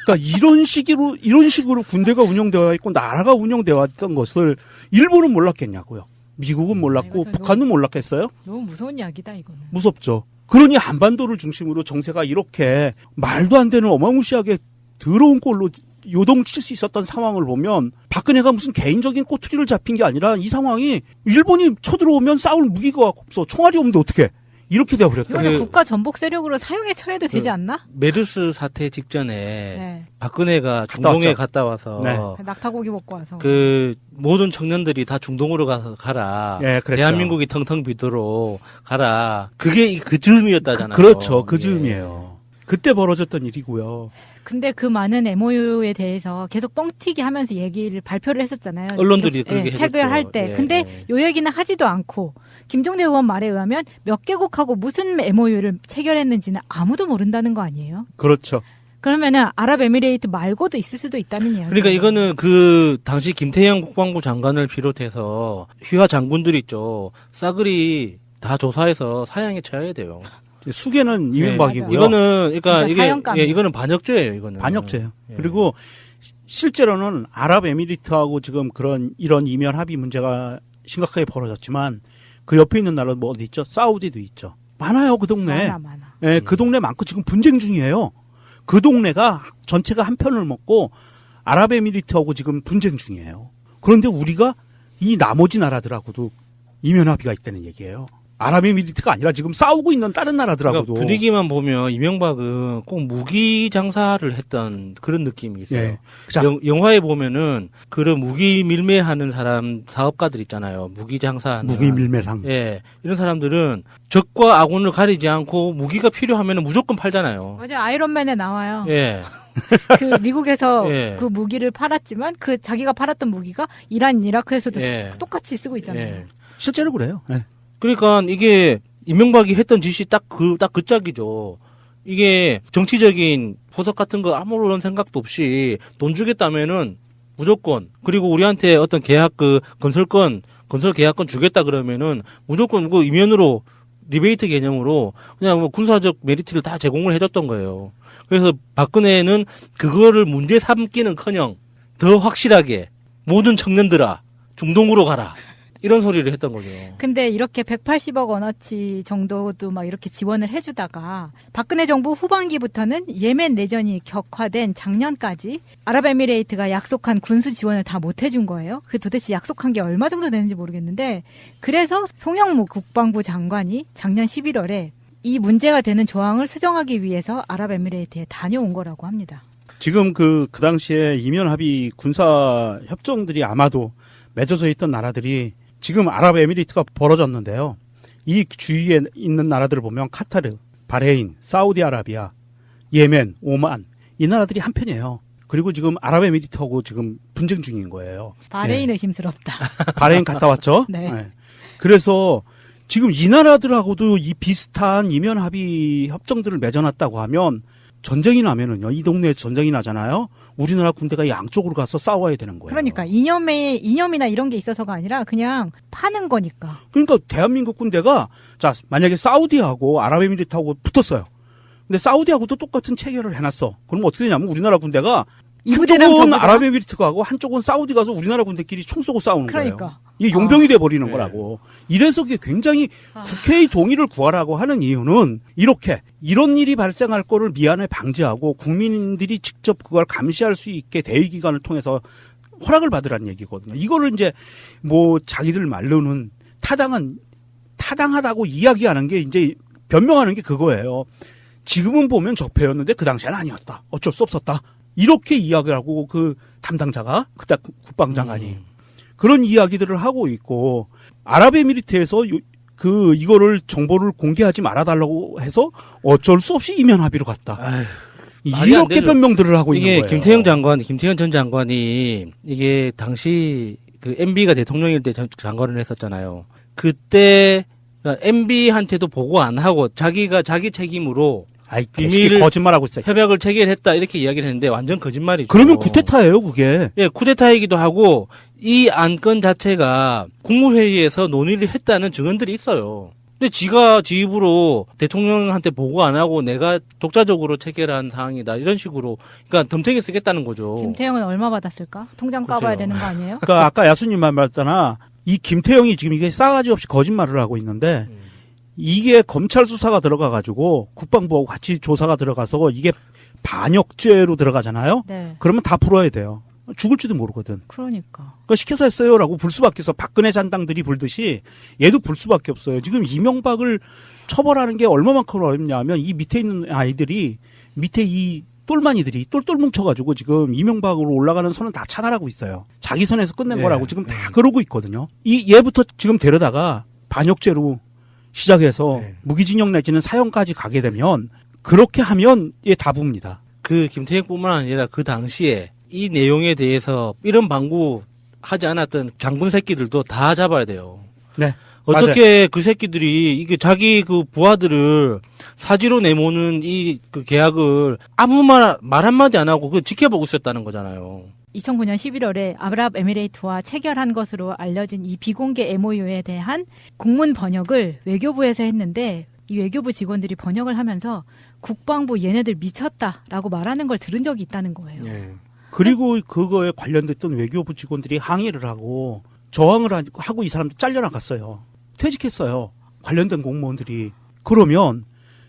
그러니까 이런 식으로 군대가 운영되어 있고 나라가 운영되어 왔던 것을 일본은 몰랐겠냐고요. 미국은 몰랐고 북한은 몰랐겠어요? 너무 무서운 이야기다, 이거는. 무섭죠. 그러니 한반도를 중심으로 정세가 이렇게 말도 안 되는 어마무시하게 더러운 꼴로 요동칠 수 있었던 상황을 보면 박근혜가 무슨 개인적인 꼬투리를 잡힌 게 아니라 이 상황이 일본이 쳐들어오면 싸울 무기가 없어. 총알이 없는데 어떻게 이렇게 되어버렸다. 이거는 국가 전복 세력으로 사용에 처해도 되지 않나? 메르스 사태 직전에 박근혜가 중동에 갔다 와서 낙타고기 먹고 와서 그 모든 청년들이 다 중동으로 가라. 그랬죠. 대한민국이 텅텅 비도록 가라. 그게 그 즈음이었다잖아요. 그렇죠. 그 즈음이에요. 그때 벌어졌던 일이고요. 근데 그 많은 MOU에 대해서 계속 뻥튀기 하면서 얘기를 발표를 했었잖아요. 언론들이 그렇게 체결할 때. 근데 요 얘기는 하지도 않고 김종대 의원 말에 의하면 몇 개국하고 무슨 MOU를 체결했는지는 아무도 모른다는 거 아니에요? 그렇죠. 그러면은 아랍에미레이트 말고도 있을 수도 있다는 이야기예요. 그러니까 이거는 그 당시 김태형 국방부 장관을 비롯해서 휘하 장군들 있죠. 싸그리 다 조사해서 사형에 처해야 돼요. 수계는 이명박이고요. 이거는 그러니까 이거는 반역죄예요. 이거는 반역죄예요. 그리고 실제로는 아랍에미리트하고 지금 이런 이면 합의 문제가 심각하게 벌어졌지만 그 옆에 있는 나라 뭐 어디 있죠? 사우디도 있죠. 많아요, 그 동네. 많아. 예, 그 동네 많고 지금 분쟁 중이에요. 그 동네가 전체가 한 편을 먹고 아랍에미리트하고 지금 분쟁 중이에요. 그런데 우리가 이 나머지 나라들하고도 이면 합의가 있다는 얘기예요. 아랍에미리트가 아니라 지금 싸우고 있는 다른 나라들하고도. 그러니까 분위기만 보면 이명박은 꼭 무기 장사를 했던 그런 느낌이 있어요. 예. 영화에 보면은 그런 무기 밀매하는 사람 사업가들 있잖아요. 무기 장사하는 무기 밀매상. 예, 이런 사람들은 적과 아군을 가리지 않고 무기가 필요하면 무조건 팔잖아요. 맞아요. 아이론맨에 나와요. 예. 그 미국에서 예. 그 무기를 팔았지만 그 자기가 팔았던 무기가 이란, 이라크에서도 예. 똑같이 쓰고 있잖아요. 예. 실제로 그래요. 예. 그러니까 이게 이명박이 했던 짓이 딱 그 짝이죠. 이게 정치적인 포석 같은 거 아무런 생각도 없이 돈 주겠다면은 무조건, 그리고 우리한테 어떤 계약 건설 계약권 주겠다 그러면은 무조건 그 이면으로 리베이트 개념으로 그냥 뭐 군사적 메리트를 다 제공을 해줬던 거예요. 그래서 박근혜는 그거를 문제 삼기는커녕 더 확실하게 모든 청년들아 중동으로 가라. 이런 소리를 했던 거죠. 근데 이렇게 180억 원어치 정도도 막 이렇게 지원을 해주다가 박근혜 정부 후반기부터는 예멘 내전이 격화된 작년까지 아랍에미레이트가 약속한 군수 지원을 다 못 해준 거예요. 그 도대체 약속한 게 얼마 정도 되는지 모르겠는데 그래서 송영무 국방부 장관이 작년 11월에 이 문제가 되는 조항을 수정하기 위해서 아랍에미레이트에 다녀온 거라고 합니다. 지금 그 당시에 이면 합의 군사 협정들이 아마도 맺어져 있던 나라들이 지금 아랍에미리트가 벌어졌는데요. 이 주위에 있는 나라들을 보면 카타르, 바레인, 사우디아라비아, 예멘, 오만 이 나라들이 한편이에요. 그리고 지금 아랍에미리트하고 지금 분쟁 중인 거예요. 바레인 네. 의심스럽다. 바레인 갔다 왔죠? 네. 네. 그래서 지금 이 나라들하고도 이 비슷한 이면 합의 협정들을 맺어놨다고 하면 전쟁이 나면은요, 이 동네에 전쟁이 나잖아요. 우리나라 군대가 양쪽으로 가서 싸워야 되는 거예요. 그러니까 이념이나 이런 게 있어서가 아니라 그냥 파는 거니까. 그러니까 대한민국 군대가 자 만약에 사우디하고 아랍에미리트하고 붙었어요. 근데 사우디하고도 똑같은 체결을 해놨어. 그럼 어떻게 되냐면 우리나라 군대가 한쪽은 아랍에미리트가 하고 한쪽은 사우디 가서 우리나라 군대끼리 총 쏘고 싸우는 그러니까. 거예요. 이게 용병이 돼버리는 거라고. 이래서 그게 굉장히 국회의 동의를 구하라고 하는 이유는 이런 일이 발생할 거를 미연에 방지하고 국민들이 직접 그걸 감시할 수 있게 대의기관을 통해서 허락을 받으라는 얘기거든요. 이거를 이제 뭐 자기들 말로는 타당하다고 이야기하는 게 이제 변명하는 게 그거예요. 지금은 보면 적폐였는데 그 당시에는 아니었다. 어쩔 수 없었다. 이렇게 이야기를 하고 그 담당자가 그때 국방장관이 그런 이야기들을 하고 있고 아랍에미리트에서 이거를 정보를 공개하지 말아달라고 해서 어쩔 수 없이 이면 합의로 갔다. 이렇게 변명들을 하고 있는 거예요. 김태현 전 장관이 이게 당시 그 MB가 대통령일 때 장관을 했었잖아요. 그때 MB한테도 보고 안 하고 자기 책임으로 비밀을 거짓말하고 있어요. 협약을 체결했다 이렇게 이야기를 했는데 완전 거짓말이죠. 그러면 쿠데타예요, 그게. 예, 쿠데타이기도 하고 이 안건 자체가 국무회의에서 논의를 했다는 증언들이 있어요. 근데 지가 지 입으로 대통령한테 보고 안 하고 내가 독자적으로 체결한 사항이다 이런 식으로 그러니까 덤탱이 쓰겠다는 거죠. 김태형은 얼마 받았을까? 통장 까봐야 되는 거 아니에요? 그러니까 아까 야수님 말했잖아. 이 김태형이 지금 이게 싸가지 없이 거짓말을 하고 있는데 이게 검찰 수사가 들어가가지고 국방부하고 같이 조사가 들어가서 이게 반역죄로 들어가잖아요. 네. 그러면 다 풀어야 돼요. 죽을지도 모르거든. 그러니까 시켜서 했어요라고 불 수밖에 없어. 박근혜 잔당들이 불듯이 얘도 불 수밖에 없어요. 지금 이명박을 처벌하는 게 얼마만큼 어렵냐면 이 밑에 있는 아이들이 밑에 이 똘마니들이 똘똘 뭉쳐가지고 지금 이명박으로 올라가는 선은 다 차단하고 있어요. 자기 선에서 끝낸 거라고 지금 다 그러고 있거든요. 이 얘부터 지금 데려다가 반역죄로 시작해서 무기징역 내지는 사형까지 가게 되면 그렇게 하면 얘 다 붑니다. 그 김태형뿐만 아니라 그 당시에 이 내용에 대해서 이런 방구 하지 않았던 장군 새끼들도 다 잡아야 돼요. 네. 어떻게 맞아요. 그 새끼들이 이게 자기 그 부하들을 사지로 내모는 이 그 계약을 아무 말 한마디 안 하고 그 지켜보고 있었다는 거잖아요. 2009년 11월에 아랍에미레이트와 체결한 것으로 알려진 이 비공개 MOU에 대한 공문 번역을 외교부에서 했는데 이 외교부 직원들이 번역을 하면서 국방부 얘네들 미쳤다라고 말하는 걸 들은 적이 있다는 거예요. 그리고 그거에 관련됐던 외교부 직원들이 항의를 하고 저항을 하고 이 사람들 잘려나갔어요. 퇴직했어요. 관련된 공무원들이. 그러면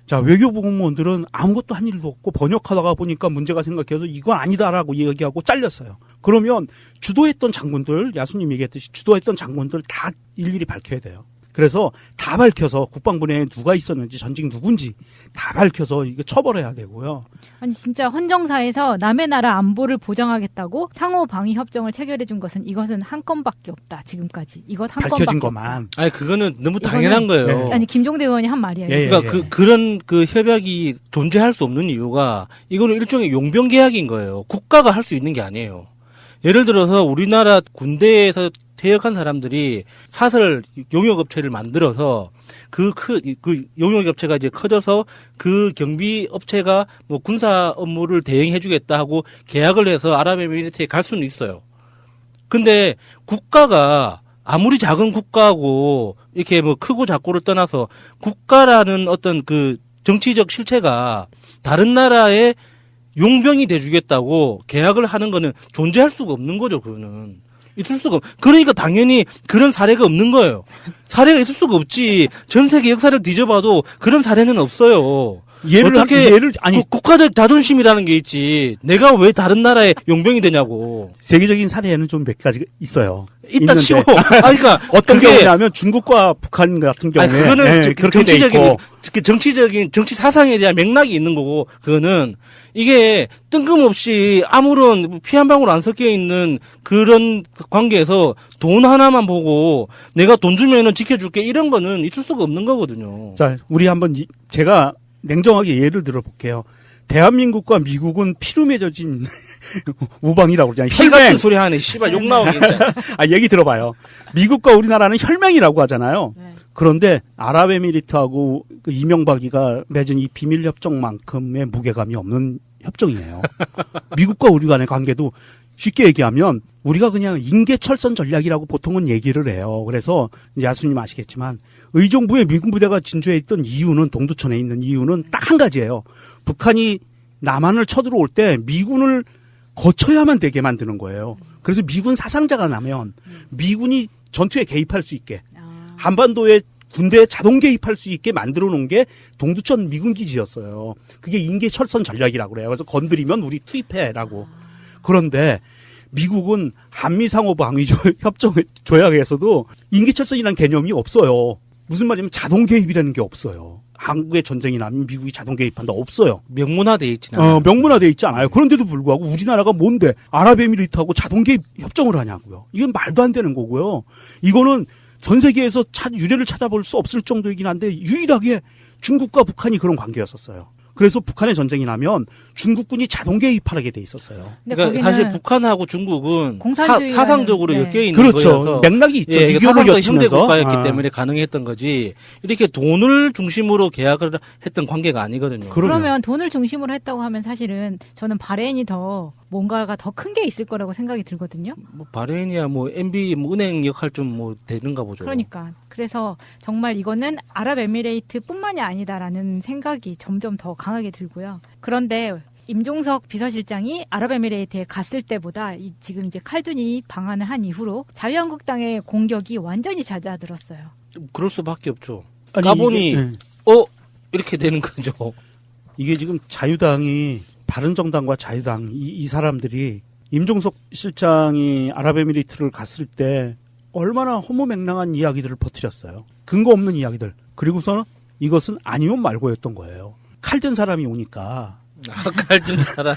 자, 외교부 공무원들은 아무것도 한 일도 없고 번역하다가 보니까 문제가 생각해서 이건 아니다라고 얘기하고 잘렸어요. 그러면 주도했던 장군들, 야수님 얘기했듯이 주도했던 장군들 다 일일이 밝혀야 돼요. 그래서 다 밝혀서 국방부 내에 누가 있었는지 전직 누군지 다 밝혀서 이거 처벌해야 되고요. 아니 진짜 헌정사에서 남의 나라 안보를 보장하겠다고 상호 방위 협정을 체결해 준 것은 이것은 한 건밖에 없다. 지금까지 이것 한 건밖에 밝혀진 없다. 것만. 아니 그거는 너무 당연한 거예요. 네. 아니 김종대 의원이 한 말이야. 그러니까 그런 그 협약이 존재할 수 없는 이유가 이거는 일종의 용병 계약인 거예요. 국가가 할 수 있는 게 아니에요. 예를 들어서 우리나라 군대에서 퇴역한 사람들이 사설 용역업체를 만들어서 그 용역업체가 이제 커져서 그 경비업체가 뭐 군사 업무를 대행해주겠다 하고 계약을 해서 아랍에미리트에 갈 수는 있어요. 근데 국가가 아무리 작은 국가고 이렇게 뭐 크고 작고를 떠나서 국가라는 어떤 그 정치적 실체가 다른 나라의 용병이 돼주겠다고 계약을 하는 거는 존재할 수가 없는 거죠, 그거는. 있을 수가 그러니까 당연히 그런 사례가 없는 거예요. 사례가 있을 수가 없지. 전 세계 역사를 뒤져봐도 그런 사례는 없어요. 아니 국가적 자존심이라는 게 있지. 내가 왜 다른 나라의 용병이 되냐고. 세계적인 사례는 좀 몇 가지 있어요. 이따 있는데. 치고. 그러니까 어떤 경우냐면 중국과 북한 같은 경우에 그거는 그렇게 돼 있고. 정치적인 정치 사상에 대한 맥락이 있는 거고 그거는 이게 뜬금없이 아무런 피 한 방울 안 섞여 있는 그런 관계에서 돈 하나만 보고 내가 돈 주면은 지켜줄게 이런 거는 있을 수가 없는 거거든요. 자, 우리 한번 제가 냉정하게 예를 들어 볼게요. 대한민국과 미국은 피로 맺어진 우방이라고 그러잖아요. 피 같은 소리 하네. 씨발 욕 나오게. 얘기 들어봐요. 미국과 우리나라는 혈맹이라고 하잖아요. 그런데 아랍에미리트하고 그 이명박이가 맺은 이 비밀협정만큼의 무게감이 없는 협정이에요. 미국과 우리 간의 관계도 쉽게 얘기하면 우리가 그냥 인계철선 전략이라고 보통은 얘기를 해요. 그래서 야수님 아시겠지만 의정부에 미군 부대가 진주해 있던 이유는 동두천에 있는 이유는 딱 한 가지예요. 북한이 남한을 쳐들어올 때 미군을 거쳐야만 되게 만드는 거예요. 그래서 미군 사상자가 나면 미군이 전투에 개입할 수 있게 한반도에 군대에 자동 개입할 수 있게 만들어 놓은 게 동두천 미군 기지였어요. 그게 인계철선 전략이라고 그래요. 그래서 건드리면 우리 투입해라고. 그런데 미국은 한미상호방위협정 조약에서도 인계철선이라는 개념이 없어요. 무슨 말이냐면 자동 개입이라는 게 없어요. 한국의 전쟁이 나면 미국이 자동 개입한다 없어요. 명문화돼 있지 않아요. 명문화돼 있지 않아요. 그런데도 불구하고 우리나라가 뭔데 아랍에미리트하고 자동 개입 협정을 하냐고요. 이건 말도 안 되는 거고요. 이거는 전 세계에서 유례를 찾아볼 수 없을 정도이긴 한데 유일하게 중국과 북한이 그런 관계였었어요. 그래서 북한의 전쟁이 나면 중국군이 자동 개입하게 돼 있었어요. 그러니까 사실 북한하고 중국은 공산주의라는, 사상적으로 엮여 있는 그렇죠. 거여서 맥락이 있죠. 예, 사상적 겹치면서. 현대 국가였기 때문에 가능했던 거지. 이렇게 돈을 중심으로 계약을 했던 관계가 아니거든요. 그러면 돈을 중심으로 했다고 하면 사실은 저는 바레인이 더 뭔가가 더 큰 게 있을 거라고 생각이 들거든요. 뭐 바레인이야 뭐 MB 뭐 은행 역할 좀 뭐 되는가 보죠. 그러니까 그래서 정말 이거는 아랍에미레이트뿐만이 아니다라는 생각이 점점 더 강하게 들고요. 그런데 임종석 비서실장이 아랍에미레이트에 갔을 때보다 지금 이제 칼둔이 방한을 한 이후로 자유한국당의 공격이 완전히 잦아들었어요. 그럴 수밖에 없죠. 아니, 까보니 이게, 이렇게 되는 거죠. 이게 지금 자유당이 바른정당과 자유당 이 사람들이 임종석 실장이 아랍에미리트를 갔을 때 얼마나 허무맹랑한 이야기들을 퍼뜨렸어요. 근거 없는 이야기들. 그리고서는 이것은 아니면 말고였던 거예요. 칼든 사람이 오니까. 칼든 사람.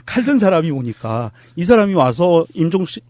칼든 사람이 오니까 이 사람이 와서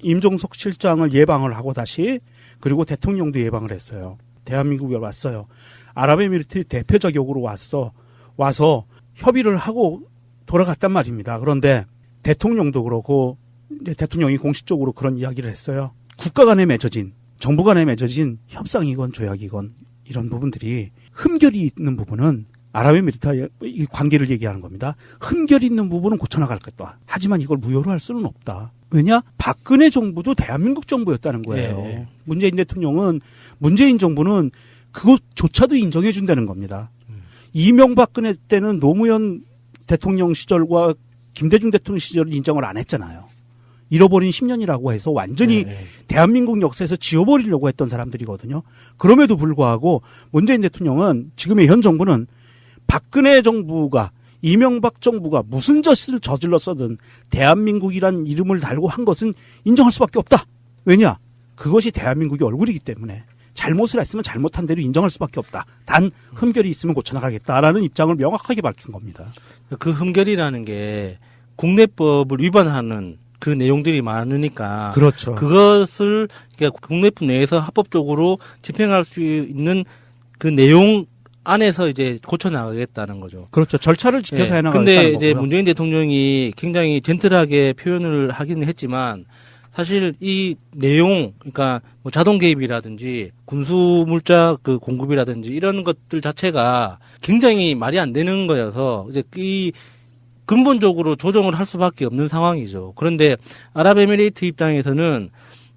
임종석 실장을 예방을 하고 다시 그리고 대통령도 예방을 했어요. 대한민국에 왔어요. 아랍에미리트 대표 자격으로 와서 협의를 하고 돌아갔단 말입니다. 그런데 대통령도 그렇고 이제 대통령이 공식적으로 그런 이야기를 했어요. 국가 간에 맺어진 정부 간에 맺어진 협상이건 조약이건 이런 부분들이 흠결이 있는 부분은 아랍에미리트와의 관계를 얘기하는 겁니다. 흠결이 있는 부분은 고쳐나갈 것다. 하지만 이걸 무효로 할 수는 없다. 왜냐? 박근혜 정부도 대한민국 정부였다는 거예요. 네. 문재인 정부는 그것조차도 인정해 준다는 겁니다. 이명박근혜 때는 노무현 대통령 시절과 김대중 대통령 시절을 인정을 안 했잖아요. 잃어버린 10년이라고 해서 완전히 대한민국 역사에서 지워버리려고 했던 사람들이거든요. 그럼에도 불구하고 문재인 대통령은 지금의 현 정부는 박근혜 정부가 이명박 정부가 무슨 짓을 저질렀어든 대한민국이란 이름을 달고 한 것은 인정할 수밖에 없다. 왜냐? 그것이 대한민국의 얼굴이기 때문에 잘못을 했으면 잘못한 대로 인정할 수밖에 없다. 단 흠결이 있으면 고쳐나가겠다라는 입장을 명확하게 밝힌 겁니다. 그 흠결이라는 게 국내법을 위반하는 그 내용들이 많으니까 그렇죠. 그것을 국내법 내에서 합법적으로 집행할 수 있는 그 내용 안에서 이제 고쳐나가겠다는 거죠. 그렇죠. 절차를 지켜서 해나가겠다는 근데 거고요. 이제 문재인 대통령이 굉장히 젠틀하게 표현을 하기는 했지만 사실 이 내용, 그러니까 뭐 자동 개입이라든지 군수 물자 그 공급이라든지 이런 것들 자체가 굉장히 말이 안 되는 거여서 이제 이 근본적으로 조정을 할 수밖에 없는 상황이죠. 그런데 아랍에미레이트 입장에서는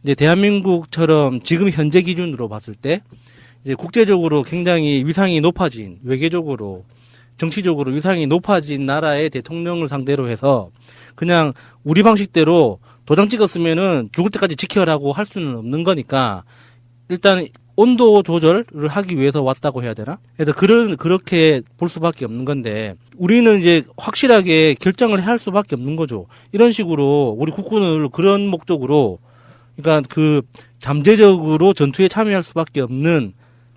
이제 대한민국처럼 지금 현재 기준으로 봤을 때 이제 국제적으로 굉장히 위상이 높아진, 외교적으로 정치적으로 위상이 높아진 나라의 대통령을 상대로 해서 그냥 우리 방식대로 도장 찍었으면은 죽을 때까지 지켜라고 할 수는 없는 거니까 일단 온도 조절을 하기 위해서 왔다고 해야 되나? 그래서 그렇게 볼 수밖에 없는 건데 우리는 이제 확실하게 결정을 할 수밖에 없는 거죠. 이런 식으로 우리 국군을 그런 목적으로 그러니까 그 잠재적으로 전투에 참여할 수밖에 없는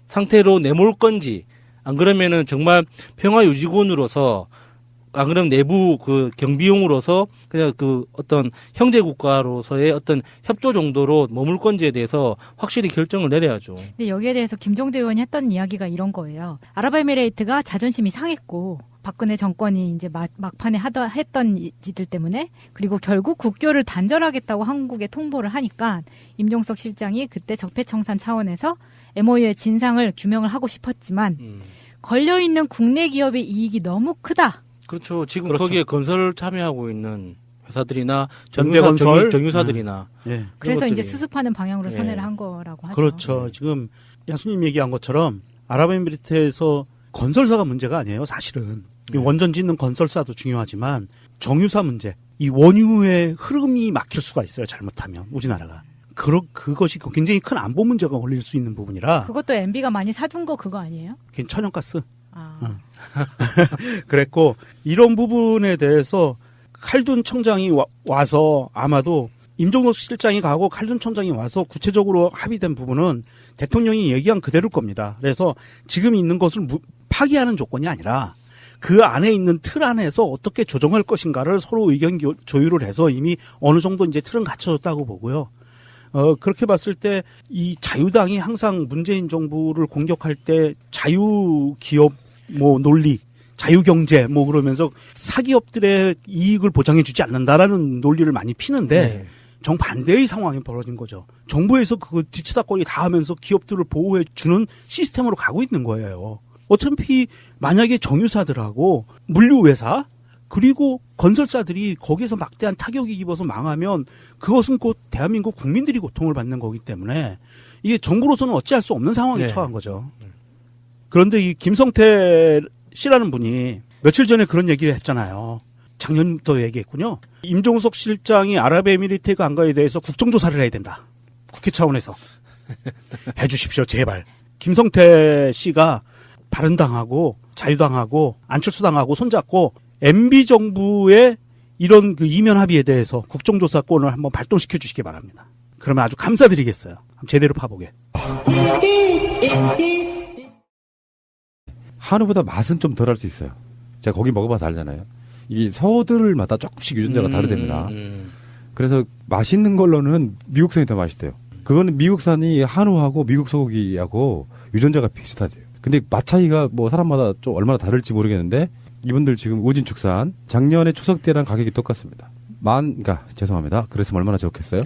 상태로 내몰 건지 안 그러면은 정말 평화유지군으로서 안 그러면 내부 그 경비용으로서 그냥 그 어떤 형제 국가로서의 어떤 협조 정도로 머물 건지에 대해서 확실히 결정을 내려야죠. 근데 여기에 대해서 김종대 의원이 했던 이야기가 이런 거예요. 아랍에미레이트가 자존심이 상했고 박근혜 정권이 이제 막판에 했던 일들 때문에 그리고 결국 국교를 단절하겠다고 한국에 통보를 하니까 임종석 실장이 그때 적폐청산 차원에서 MOU의 진상을 규명을 하고 싶었지만 걸려있는 국내 기업의 이익이 너무 크다. 그렇죠. 지금 그렇죠. 거기에 건설 참여하고 있는 회사들이나 현대건설 정유사들이나 그래서 이제 수습하는 방향으로 선회를 한 거라고 하죠. 그렇죠. 지금 양수님 얘기한 것처럼 아랍에미리트에서 건설사가 문제가 아니에요. 사실은 원전 짓는 건설사도 중요하지만 정유사 문제, 이 원유의 흐름이 막힐 수가 있어요. 잘못하면 우리나라가. 그것이 굉장히 큰 안보 문제가 걸릴 수 있는 부분이라. 그것도 MB가 많이 사둔 거 그거 아니에요? 그게 천연가스. 그랬고 이런 부분에 대해서 칼둔 청장이 와서 아마도 임종석 실장이 가고 칼둔 청장이 와서 구체적으로 합의된 부분은 대통령이 얘기한 그대로일 겁니다. 그래서 지금 있는 것을 파기하는 조건이 아니라 그 안에 있는 틀 안에서 어떻게 조정할 것인가를 서로 의견 조율을 해서 이미 어느 정도 이제 틀은 갖춰졌다고 보고요. 그렇게 봤을 때 이 자유당이 항상 문재인 정부를 공격할 때 자유기업 뭐 논리, 자유경제 뭐 그러면서 사기업들의 이익을 보장해주지 않는다라는 논리를 많이 피는데 정반대의 상황이 벌어진 거죠. 정부에서 그 뒤치다꺼리 다 하면서 기업들을 보호해주는 시스템으로 가고 있는 거예요. 어차피 만약에 정유사들하고 물류회사 그리고 건설사들이 거기에서 막대한 타격이 입어서 망하면 그것은 곧 대한민국 국민들이 고통을 받는 거기 때문에 이게 정부로서는 어찌할 수 없는 상황에 처한 거죠. 그런데 이 김성태 씨라는 분이 며칠 전에 그런 얘기를 했잖아요. 작년부터 얘기했군요. 임종석 실장이 아랍에미리트 간 거에 대해서 국정조사를 해야 된다. 국회 차원에서. 해 주십시오. 제발. 김성태 씨가 바른당하고 자유당하고 안철수당하고 손잡고 MB정부의 이런 그 이면 합의에 대해서 국정조사권을 한번 발동시켜 주시기 바랍니다. 그러면 아주 감사드리겠어요. 제대로 파보게. 한우보다 맛은 좀 덜할 수 있어요. 제가 거기 먹어봐서 알잖아요. 이 서들마다 조금씩 유전자가 다르답니다. 그래서 맛있는 걸로는 미국산이 더 맛있대요. 그거는 미국산이 한우하고 미국 소고기하고 유전자가 비슷하대요. 근데 맛 차이가 뭐 사람마다 좀 얼마나 다를지 모르겠는데 이분들 지금 오진축산 작년에 추석 때랑 가격이 똑같습니다. 그러니까 죄송합니다. 그랬으면 얼마나 좋겠어요.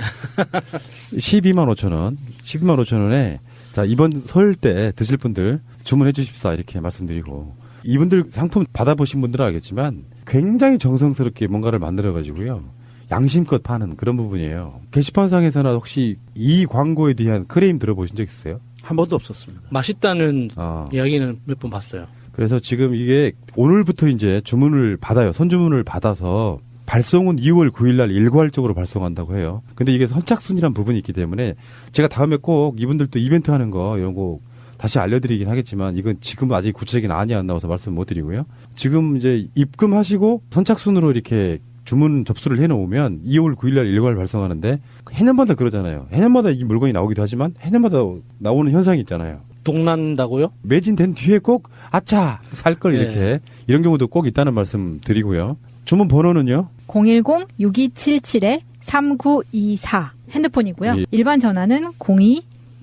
12만 5천 원. 12만 5천 원에 자 이번 설 때 드실 분들 주문해 주십사 이렇게 말씀드리고 이분들 상품 받아보신 분들은 알겠지만 굉장히 정성스럽게 뭔가를 만들어가지고요. 양심껏 파는 그런 부분이에요. 게시판상에서나 혹시 이 광고에 대한 크레임 들어보신 적 있어요? 한 번도 없었습니다. 맛있다는 이야기는 몇 번 봤어요. 그래서 지금 이게 오늘부터 이제 주문을 받아요. 선주문을 받아서 발송은 2월 9일 날 일괄적으로 발송한다고 해요. 근데 이게 선착순이란 부분이 있기 때문에 제가 다음에 꼭 이분들도 이벤트 하는 거 이런 거 다시 알려드리긴 하겠지만 이건 지금 아직 구체적인 안이 안 나와서 말씀 못 드리고요. 지금 이제 입금하시고 선착순으로 이렇게 주문 접수를 해놓으면 2월 9일 날 일괄 발송하는데 해년마다 그러잖아요. 해년마다 이 물건이 나오기도 하지만 해년마다 나오는 현상이 있잖아요. 동난다고요? 매진된 뒤에 꼭 아차 살 걸 이렇게 이런 경우도 꼭 있다는 말씀 드리고요. 주문 번호는요? 010-6277-3924 핸드폰이고요. 예. 일반 전화는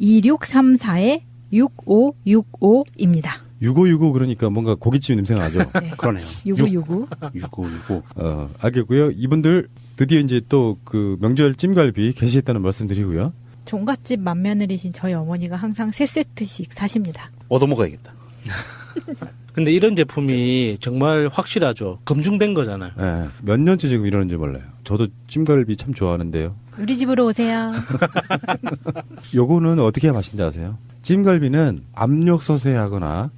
02-2634-6565입니다. 6565 그러니까 뭔가 고깃집 냄새가 나죠. 네. 그러네요. 6969. 6965. 알겠고요. 이분들 드디어 이제 또 그 명절 찜갈비 개시했다는 말씀 드리고요. 종갓집 맏며느리신 저희 어머니가 항상 3세트씩 사십니다. 얻어먹어야겠다. 근데 이런 제품이 정말 확실하죠. 검증된 거잖아요. 네. 몇 년째 지금 이러는지 몰라요. 저도 찜갈비 참 좋아하는데요. 우리 집으로 오세요. 요거는 어떻게 맛있는지 아세요? 찜갈비는 압력솥에 하거나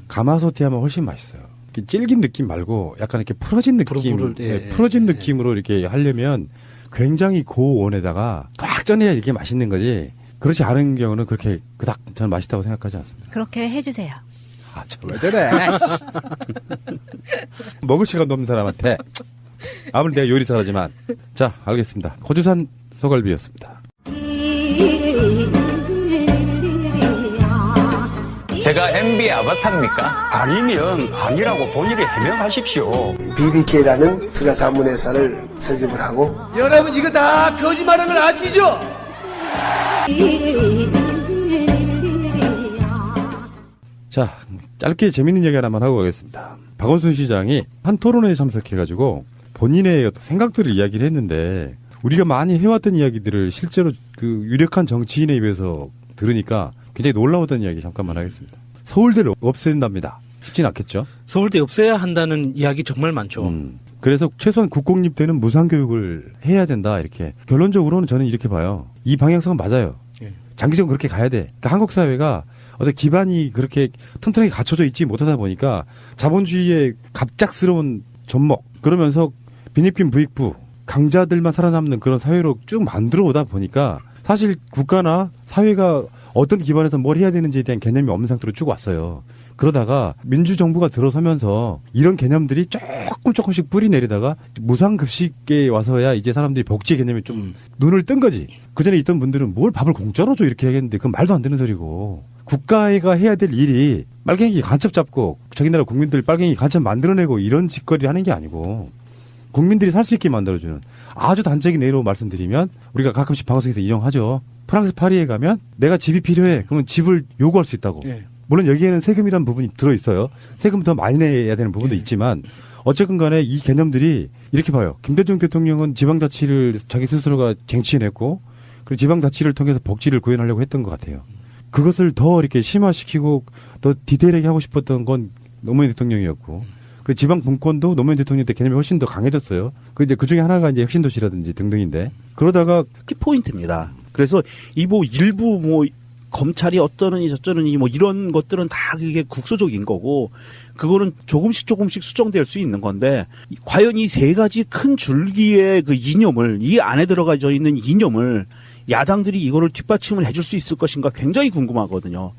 가마솥에 하면 훨씬 맛있어요. 이렇게 질긴 느낌 말고 약간 이렇게 풀어진 느낌, 풀어진 느낌으로 이렇게 하려면 굉장히 고온에다가 꽉 쪄내야 이렇게 맛있는 거지. 그렇지 않은 경우는 그렇게 그닥 저는 맛있다고 생각하지 않습니다. 그렇게 해주세요. 아, 저 왜 저래? 먹을 시간도 없는 사람한테. 아무리 내가 요리사라지만. 자, 알겠습니다. 고주산 소갈비였습니다. 제가 MB의 아바타입니까? 아니면 아니라고 본인이 해명하십시오. BBK라는 수자 자문회사를 설립을 하고 여러분 이거 다 거짓말하는 걸 아시죠? 자, 짧게 재밌는 얘기 하나만 하고 가겠습니다. 박원순 시장이 한 토론회에 참석해가지고 본인의 생각들을 이야기를 했는데 우리가 많이 해왔던 이야기들을 실제로 그 유력한 정치인에 입에서 들으니까 굉장히 놀라웠던 이야기 잠깐만 하겠습니다. 서울대를 없앤답니다. 쉽진 않겠죠? 서울대 없애야 한다는 이야기 정말 많죠. 그래서 최소한 국공립대는 무상교육을 해야 된다 이렇게. 결론적으로는 저는 이렇게 봐요. 이 방향성은 맞아요. 장기적으로 그렇게 가야 돼. 그러니까 한국 사회가 어떤 기반이 그렇게 튼튼하게 갖춰져 있지 못하다 보니까 자본주의의 갑작스러운 접목 그러면서 빈익빈 부익부 강자들만 살아남는 그런 사회로 쭉 만들어 오다 보니까 사실 국가나 사회가 어떤 기반에서 뭘 해야 되는지에 대한 개념이 없는 상태로 쭉 왔어요. 그러다가 민주정부가 들어서면서 이런 개념들이 조금씩 뿌리 내리다가 무상급식에 와서야 이제 사람들이 복지 개념이 좀 눈을 뜬 거지. 그전에 있던 분들은 뭘 밥을 공짜로 줘 이렇게 하겠는데 그건 말도 안 되는 소리고. 국가가 해야 될 일이 빨갱이 간첩 잡고 저기 나라 국민들 빨갱이 간첩 만들어내고 이런 짓거리를 하는 게 아니고 국민들이 살 수 있게 만들어주는 아주 단적인 예로 말씀드리면 우리가 가끔씩 방송에서 인용하죠. 프랑스 파리에 가면 내가 집이 필요해. 그러면 집을 요구할 수 있다고. 물론 여기에는 세금이라는 부분이 들어있어요. 세금 더 많이 내야 되는 부분도 있지만 어쨌든 간에 이 개념들이 이렇게 봐요. 김대중 대통령은 지방자치를 자기 스스로가 쟁취해냈고 그리고 지방자치를 통해서 복지를 구현하려고 했던 것 같아요. 그것을 더 이렇게 심화시키고 더 디테일하게 하고 싶었던 건 노무현 대통령이었고 그리고 지방 분권도 노무현 대통령 때 개념이 훨씬 더 강해졌어요. 그 중에 하나가 이제 혁신도시라든지 등등인데 그러다가 키포인트입니다. 그래서 이 뭐 일부 뭐 검찰이 어떠느니 저쩌느니 뭐 이런 것들은 다 그게 국소적인 거고 그거는 조금씩 수정될 수 있는 건데 과연 이 세 가지 큰 줄기의 그 이념을 이 안에 들어가져 있는 이념을 야당들이 이거를 뒷받침을 해줄 수 있을 것인가 굉장히 궁금하거든요.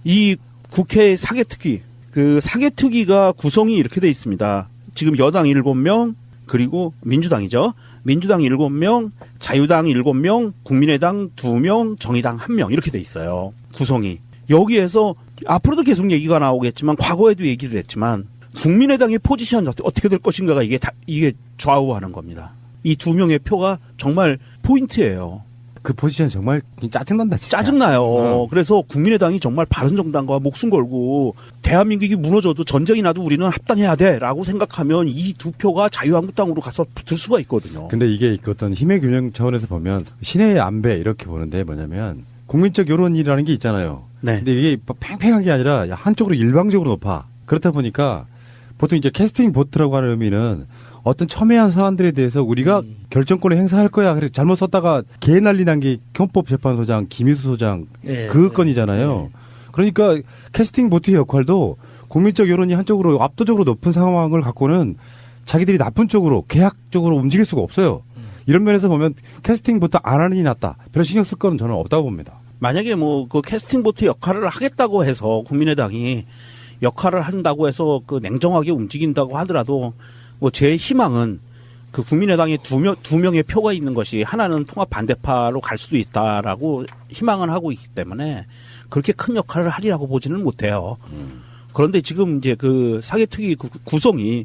이 국회 사개특위 그 사개특위가 구성이 이렇게 돼 있습니다. 지금 여당 7명 그리고 민주당이죠. 민주당 7명, 자유당 7명, 국민의당 2명, 정의당 1명 이렇게 돼 있어요. 구성이. 여기에서 앞으로도 계속 얘기가 나오겠지만 과거에도 얘기를 했지만 국민의당의 포지션 어떻게 될 것인가가 이게 좌우하는 겁니다. 이 2명의 표가 정말 포인트예요. 그 포지션 정말 짜증난다 진짜. 짜증나요. 그래서 국민의당이 정말 바른정당과 목숨 걸고 대한민국이 무너져도 전쟁이 나도 우리는 합당해야 돼라고 생각하면 이 2표가 자유한국당으로 가서 붙을 수가 있거든요. 근데 이게 어떤 힘의 균형 차원에서 보면 신의 안배 이렇게 보는데 뭐냐면 국민적 여론이라는 게 있잖아요. 네. 근데 이게 팽팽한 게 아니라 한쪽으로 일방적으로 높아. 그렇다 보니까 보통 이제 캐스팅 보트라고 하는 의미는 어떤 첨예한 사안들에 대해서 우리가 결정권을 행사할 거야. 그래 잘못 썼다가 개 난리 난 게 헌법재판소장 김희수 소장 그 건이잖아요. 그러니까 캐스팅 보트의 역할도 국민적 여론이 한쪽으로 압도적으로 높은 상황을 갖고는 자기들이 나쁜 쪽으로 계약적으로 움직일 수가 없어요. 이런 면에서 보면 캐스팅부터 안 하는 게 낫다. 별 신경 쓸 거는 저는 없다고 봅니다. 만약에 뭐 그 캐스팅 보트 역할을 하겠다고 해서 국민의당이 역할을 한다고 해서 그 냉정하게 움직인다고 하더라도 뭐 제 희망은 그 국민의당에 두 명의 표가 있는 것이 하나는 통합 반대파로 갈 수도 있다라고 희망을 하고 있기 때문에 그렇게 큰 역할을 하리라고 보지는 못해요. 그런데 지금 이제 그 사개특위 구성이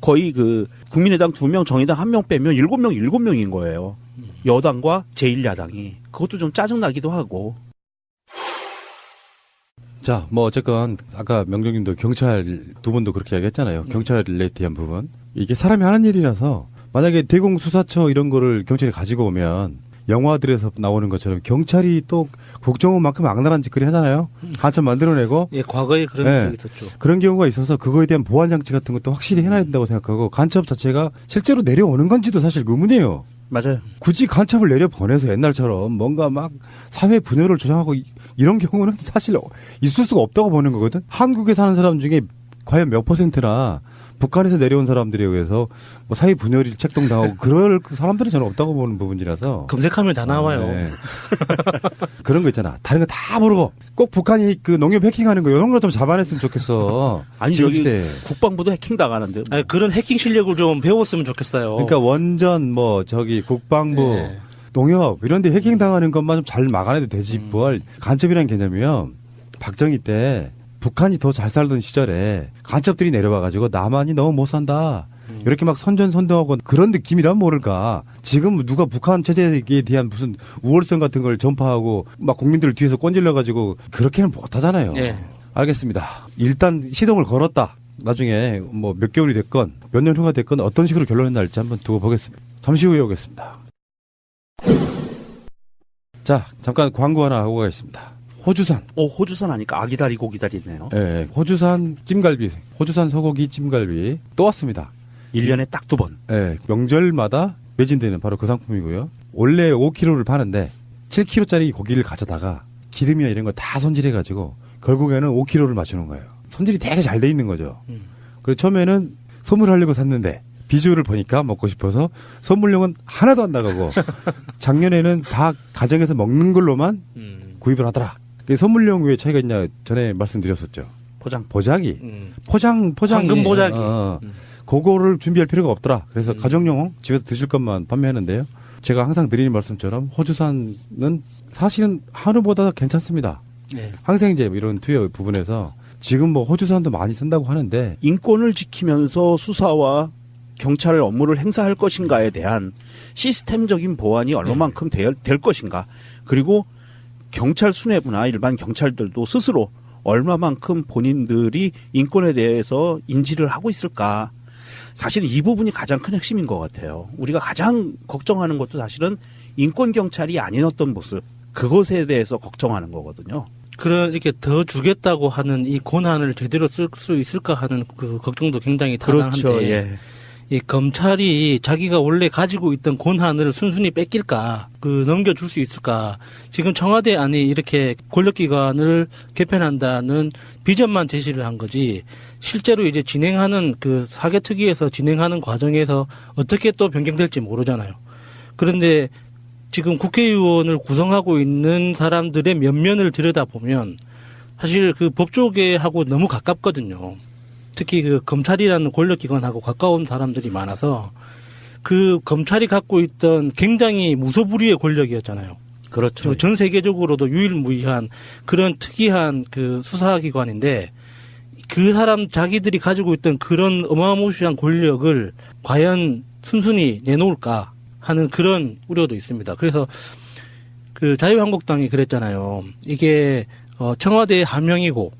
거의 그 국민의당 2명, 정의당 1명 빼면 7명인 거예요. 여당과 제1야당이. 그것도 좀 짜증나기도 하고. 자, 뭐 어쨌건 아까 명정님도 경찰 두 분도 그렇게 이야기했잖아요. 경찰 릴레이트한 부분. 이게 사람이 하는 일이라서 만약에 대공수사처 이런 거를 경찰이 가지고 오면 영화들에서 나오는 것처럼 경찰이 또 국정원만큼 악랄한 짓거리 하잖아요. 간첩 만들어내고. 예, 과거에 그런 적이 있었죠. 그런 경우가 있어서 그거에 대한 보안 장치 같은 것도 확실히 해놔야 된다고 생각하고 간첩 자체가 실제로 내려오는 건지도 사실 의문이에요. 맞아요. 굳이 간첩을 내려보내서 옛날처럼 뭔가 막 사회 분열을 조장하고 이런 경우는 사실 있을 수가 없다고 보는 거거든. 한국에 사는 사람 중에 과연 몇 %나 북한에서 내려온 사람들에 의해서 뭐 사회 분열이 책동당하고 그럴 사람들은 저는 없다고 보는 부분이라서. 검색하면 다 나와요. 네. 그런 거 있잖아. 다른 거 다 모르고 꼭 북한이 그 농협 해킹하는 거 이런 거 좀 잡아냈으면 좋겠어. 아니 여기 국방부도 해킹 당하는데. 아니, 그런 해킹 실력을 좀 배웠으면 좋겠어요. 그러니까 원전 뭐 저기 국방부 네. 농협 이런 데 해킹 당하는 것만 좀 잘 막아내도 되지. 뭘 간첩이라는 개념이요. 박정희 때 북한이 더 잘 살던 시절에 간첩들이 내려와가지고 남한이 너무 못 산다. 이렇게 막 선전선동하고 그런 느낌이란 모를까. 지금 누가 북한 체제에 대한 무슨 우월성 같은 걸 전파하고 막 국민들을 뒤에서 꼰질러가지고 그렇게는 못하잖아요. 네. 알겠습니다. 일단 시동을 걸었다. 나중에 뭐 몇 개월이 됐건 몇 년 후가 됐건 어떤 식으로 결론이 날지 한번 두고 보겠습니다. 잠시 후에 오겠습니다. 자, 잠깐 광고 하나 하고 가겠습니다. 호주산. 호주산 하니까 아기다리 고기다리네요. 네, 호주산 찜갈비, 호주산 소고기 찜갈비 또 왔습니다. 1년에 딱 2번. 네, 명절마다 매진되는 바로 그 상품이고요. 원래 5kg를 파는데 7kg짜리 고기를 가져다가 기름이나 이런 거 다 손질해가지고 결국에는 5kg를 맞추는 거예요. 손질이 되게 잘 돼 있는 거죠. 그래서 처음에는 선물하려고 샀는데 비주얼을 보니까 먹고 싶어서 선물용은 하나도 안 나가고 작년에는 다 가정에서 먹는 걸로만 구입을 하더라. 선물용 왜 차이가 있냐 전에 말씀드렸었죠. 보자기. 포장. 황금 보자기. 그거를 준비할 필요가 없더라. 그래서 가정용 집에서 드실 것만 판매하는데요. 제가 항상 드리는 말씀처럼 호주산은 사실은 한우보다 괜찮습니다. 네. 항생제 이런 투여 부분에서 지금 뭐 호주산도 많이 쓴다고 하는데 인권을 지키면서 수사와 경찰의 업무를 행사할 것인가에 대한 시스템적인 보완이 얼마만큼 될 것인가. 그리고 경찰 수뇌부나 일반 경찰들도 스스로 얼마만큼 본인들이 인권에 대해서 인지를 하고 있을까. 사실 이 부분이 가장 큰 핵심인 것 같아요. 우리가 가장 걱정하는 것도 사실은 인권 경찰이 아닌 어떤 모습, 그것에 대해서 걱정하는 거거든요. 이렇게 더 주겠다고 하는 이 권한을 제대로 쓸 수 있을까 하는 그 걱정도 굉장히 타당한데. 그렇죠. 예. 이 검찰이 자기가 원래 가지고 있던 권한을 순순히 뺏길까, 넘겨줄 수 있을까. 지금 청와대 안에 이렇게 권력기관을 개편한다는 비전만 제시를 한 거지, 실제로 이제 진행하는 사개특위에서 진행하는 과정에서 어떻게 또 변경될지 모르잖아요. 그런데 지금 국회의원을 구성하고 있는 사람들의 면면을 들여다보면 사실 법조계하고 너무 가깝거든요. 특히 검찰이라는 권력기관하고 가까운 사람들이 많아서 검찰이 갖고 있던 굉장히 무소불위의 권력이었잖아요. 그렇죠. 전 세계적으로도 유일무이한 그런 특이한 수사기관인데 자기들이 가지고 있던 그런 어마무시한 권력을 과연 순순히 내놓을까 하는 그런 우려도 있습니다. 그래서 자유한국당이 그랬잖아요. 이게 청와대의 하명이고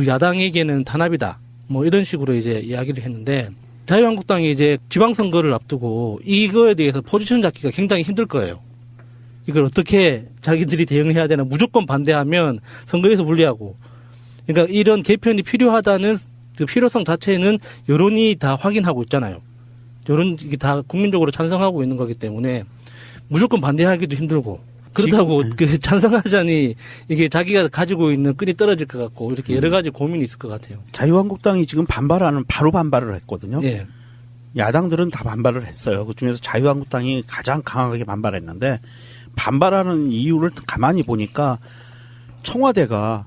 야당에게는 탄압이다. 이런 식으로 이제 이야기를 했는데, 자유한국당이 이제 지방선거를 앞두고 이거에 대해서 포지션 잡기가 굉장히 힘들 거예요. 이걸 어떻게 자기들이 대응해야 되나, 무조건 반대하면 선거에서 불리하고. 그러니까 이런 개편이 필요하다는 필요성 자체는 여론이 다 확인하고 있잖아요. 이게 다 국민적으로 찬성하고 있는 거기 때문에 무조건 반대하기도 힘들고. 그렇다고 찬성하자니 이게 자기가 가지고 있는 끈이 떨어질 것 같고 이렇게 여러 가지 고민이 있을 것 같아요. 자유한국당이 지금 바로 반발을 했거든요. 예. 야당들은 다 반발을 했어요. 그중에서 자유한국당이 가장 강하게 반발했는데 반발하는 이유를 가만히 보니까 청와대가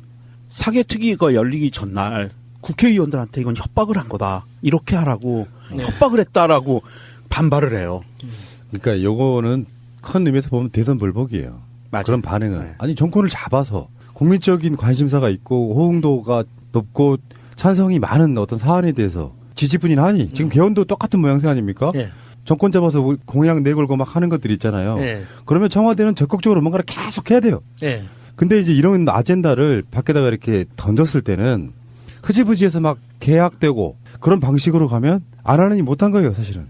사개특위가 열리기 전날 국회의원들한테 이건 협박을 한 거다. 이렇게 하라고 협박을 했다라고 반발을 해요. 그러니까 요거는 큰 의미에서 보면 대선 불복이에요. 맞아요. 그런 반응은. 아니 정권을 잡아서 국민적인 관심사가 있고 호응도가 높고 찬성이 많은 어떤 사안에 대해서 지지분이 하니 지금 개헌도 똑같은 모양새 아닙니까? 정권 잡아서 공약 내걸고 막 하는 것들이 있잖아요. 그러면 청와대는 적극적으로 뭔가를 계속 해야 돼요. 근데 이제 이런 아젠다를 밖에다가 이렇게 던졌을 때는 흐지부지해서 막 계약되고 그런 방식으로 가면 안 하느니 못한 거예요, 사실은.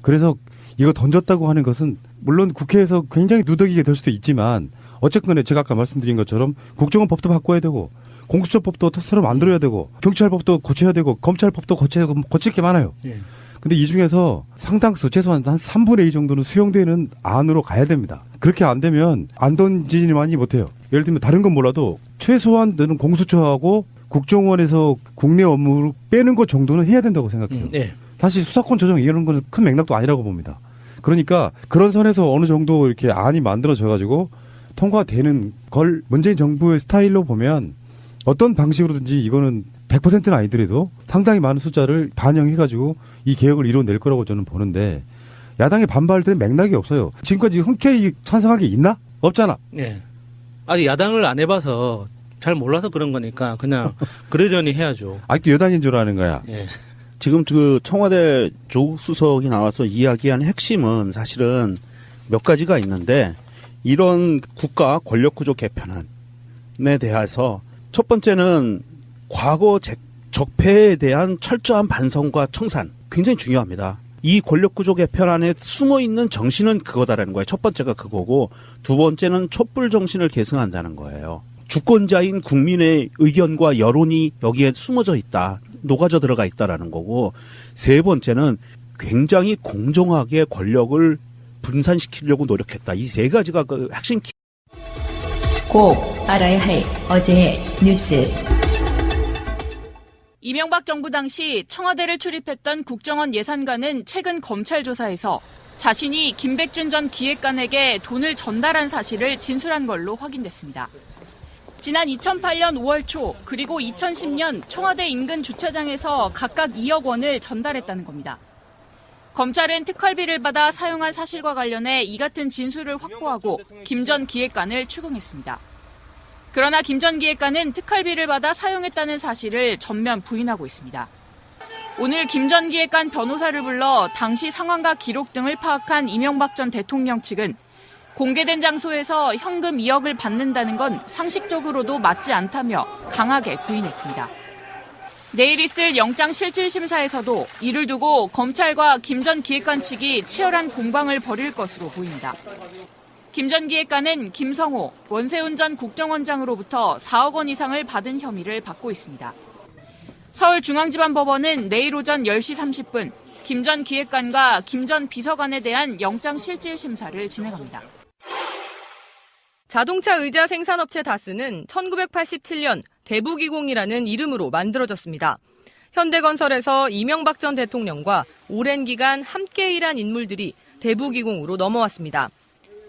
그래서 이거 던졌다고 하는 것은 물론 국회에서 굉장히 누더기게 될 수도 있지만 어쨌건 제가 아까 말씀드린 것처럼 국정원법도 바꿔야 되고 공수처법도 새로 만들어야 되고 경찰법도 고쳐야 되고 검찰법도 고쳐야 되고 고칠 게 많아요. 근데 이 중에서 상당수 최소한 한 3분의 2 정도는 수용되는 안으로 가야 됩니다. 그렇게 안 되면 안 던지지만이 못해요. 예를 들면 다른 건 몰라도 최소한 너는 공수처하고 국정원에서 국내 업무를 빼는 것 정도는 해야 된다고 생각해요. 사실 수사권 조정 이런 건 큰 맥락도 아니라고 봅니다. 그러니까 그런 선에서 어느 정도 이렇게 안이 만들어져 가지고 통과되는 걸 문재인 정부의 스타일로 보면 어떤 방식으로든지 이거는 100%는 아니더라도 상당히 많은 숫자를 반영해가지고 이 개혁을 이뤄낼 거라고 저는 보는데 야당의 반발들은 맥락이 없어요. 지금까지 흔쾌히 찬성한 게 있나? 없잖아. 아직 야당을 안 해봐서 잘 몰라서 그런 거니까 그냥 그러려니 해야죠. 아직도 여당인 줄 아는 거야. 지금 그 청와대 조국 수석이 나와서 이야기한 핵심은 사실은 몇 가지가 있는데 이런 국가 권력구조 개편안에 대해서 첫 번째는 과거 적폐에 대한 철저한 반성과 청산 굉장히 중요합니다. 이 권력구조 개편안에 숨어있는 정신은 그거다라는 거예요. 첫 번째가 그거고 두 번째는 촛불 정신을 계승한다는 거예요. 주권자인 국민의 의견과 여론이 여기에 숨어져 있다. 녹아져 들어가 있다라는 거고 세 번째는 굉장히 공정하게 권력을 분산시키려고 노력했다. 이 세 가지가 그 핵심 꼭 알아야 할 어제의 뉴스. 이명박 정부 당시 청와대를 출입했던 국정원 예산관은 최근 검찰 조사에서 자신이 김백준 전 기획관에게 돈을 전달한 사실을 진술한 걸로 확인됐습니다. 지난 2008년 5월 초 그리고 2010년 청와대 인근 주차장에서 각각 2억 원을 전달했다는 겁니다. 검찰은 특활비를 받아 사용한 사실과 관련해 이 같은 진술을 확보하고 김 전 기획관을 추궁했습니다. 그러나 김 전 기획관은 특활비를 받아 사용했다는 사실을 전면 부인하고 있습니다. 오늘 김 전 기획관 변호사를 불러 당시 상황과 기록 등을 파악한 이명박 전 대통령 측은 공개된 장소에서 현금 2억을 받는다는 건 상식적으로도 맞지 않다며 강하게 부인했습니다. 내일 있을 영장실질심사에서도 이를 두고 검찰과 김 전 기획관 측이 치열한 공방을 벌일 것으로 보입니다. 김 전 기획관은 김성호, 원세훈 전 국정원장으로부터 4억 원 이상을 받은 혐의를 받고 있습니다. 서울중앙지방법원은 내일 오전 10시 30분 김 전 기획관과 김 전 비서관에 대한 영장실질심사를 진행합니다. 자동차 의자 생산업체 다스는 1987년 대부기공이라는 이름으로 만들어졌습니다. 현대건설에서 이명박 전 대통령과 오랜 기간 함께 일한 인물들이 대부기공으로 넘어왔습니다.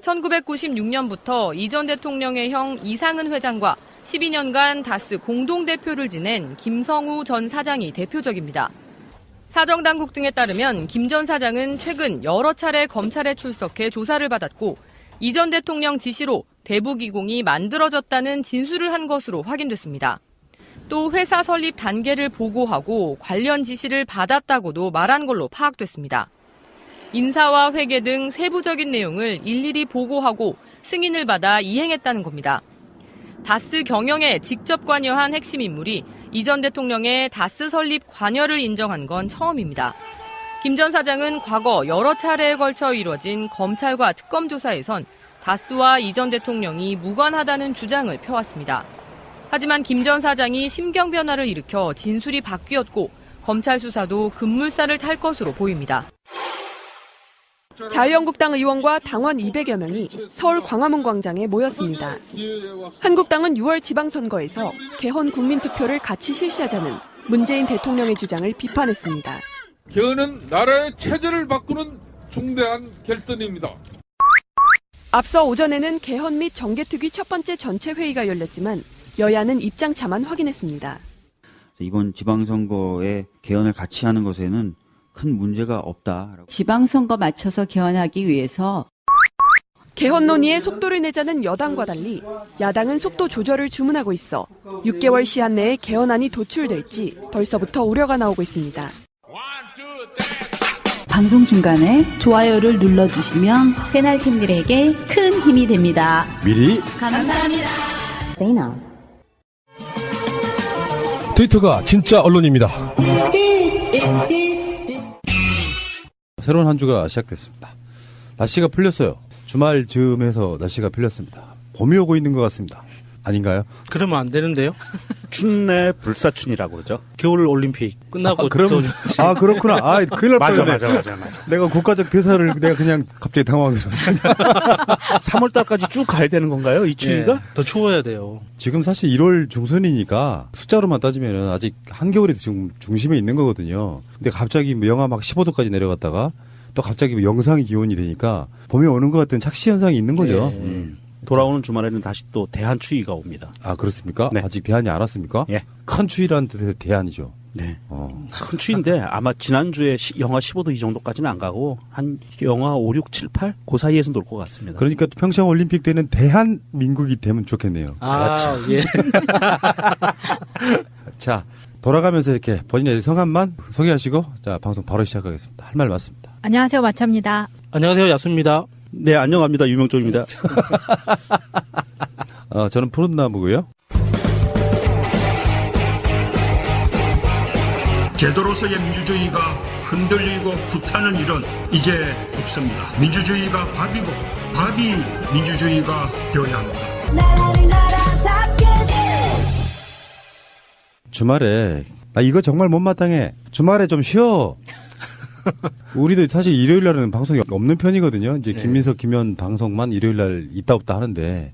1996년부터 이 전 대통령의 형 이상은 회장과 12년간 다스 공동대표를 지낸 김성우 전 사장이 대표적입니다. 사정당국 등에 따르면 김 전 사장은 최근 여러 차례 검찰에 출석해 조사를 받았고 이 전 대통령 지시로 대부기공이 만들어졌다는 진술을 한 것으로 확인됐습니다. 또 회사 설립 단계를 보고하고 관련 지시를 받았다고도 말한 걸로 파악됐습니다. 인사와 회계 등 세부적인 내용을 일일이 보고하고 승인을 받아 이행했다는 겁니다. 다스 경영에 직접 관여한 핵심 인물이 이 전 대통령의 다스 설립 관여를 인정한 건 처음입니다. 김 전 사장은 과거 여러 차례에 걸쳐 이뤄진 검찰과 특검 조사에선 다스와 이 전 대통령이 무관하다는 주장을 펴왔습니다. 하지만 김 전 사장이 심경 변화를 일으켜 진술이 바뀌었고 검찰 수사도 급물살을 탈 것으로 보입니다. 자유한국당 의원과 당원 200여 명이 서울 광화문 광장에 모였습니다. 한국당은 6월 지방선거에서 개헌 국민투표를 같이 실시하자는 문재인 대통령의 주장을 비판했습니다. 개헌은 나라의 체제를 바꾸는 중대한 결단입니다. 앞서 오전에는 개헌 및 정개특위 첫 번째 전체 회의가 열렸지만 여야는 입장차만 확인했습니다. 이번 지방선거에 개헌을 같이 하는 것에는 큰 문제가 없다. 지방선거 맞춰서 개헌하기 위해서 개헌 논의에 속도를 내자는 여당과 달리 야당은 속도 조절을 주문하고 있어 6개월 시한 내에 개헌안이 도출될지 벌써부터 우려가 나오고 있습니다. 방송 중간에 좋아요를 눌러주시면 새날팀들에게 큰 힘이 됩니다. 미리 감사합니다. 트위터가 진짜 언론입니다. 새로운 한 주가 시작됐습니다. 날씨가 풀렸어요. 주말 즈음에서 날씨가 풀렸습니다. 봄이 오고 있는 것 같습니다. 아닌가요? 그러면 안 되는데요? 춘내 불사춘이라고 그러죠. 겨울 올림픽 끝나고 그러면 그렇구나. 큰일 날 맞아. 뻔했네. 내가 국가적 대사를 내가 그냥 갑자기 당황스럽습니다. 3월 달까지 쭉 가야 되는 건가요? 이 추위가? 네, 더 추워야 돼요. 지금 사실 1월 중순이니까 숫자로만 따지면은 아직 한겨울이 지금 중심에 있는 거거든요. 근데 갑자기 영하 막 15도까지 내려갔다가 또 갑자기 영상의 기온이 되니까 봄이 오는 것 같은 착시 현상이 있는 거죠. 돌아오는 주말에는 다시 또 대한 추위가 옵니다. 아, 그렇습니까? 네. 아직 대안이 안 왔습니까? 예. 큰 추위라는 뜻의 대안이죠. 네. 큰 추위인데 아마 지난주에 영하 15도 이 정도까지는 안 가고 한 영하 5, 6, 7, 8? 그 사이에서 놀 것 같습니다. 그러니까 또 평창 올림픽 때는 대한민국이 되면 좋겠네요. 그렇죠. 예. 자, 돌아가면서 이렇게 본인의 성함만 소개하시고 자, 방송 바로 시작하겠습니다. 할 말 맞습니다. 안녕하세요, 마차입니다. 안녕하세요, 야수입니다. 네, 안녕합니다. 유명종입니다. 저는 푸른나무고요. 제도로서의 민주주의가 흔들리고 구타는 일은 이제 없습니다. 민주주의가 밥이고 밥이 민주주의가 되어야 합니다. 주말에 나 이거 정말 못마땅해. 주말에 좀 쉬어. 우리도 사실 일요일 날은 방송이 없는 편이거든요. 이제 김민석, 김현 방송만 일요일 날 있다 없다 하는데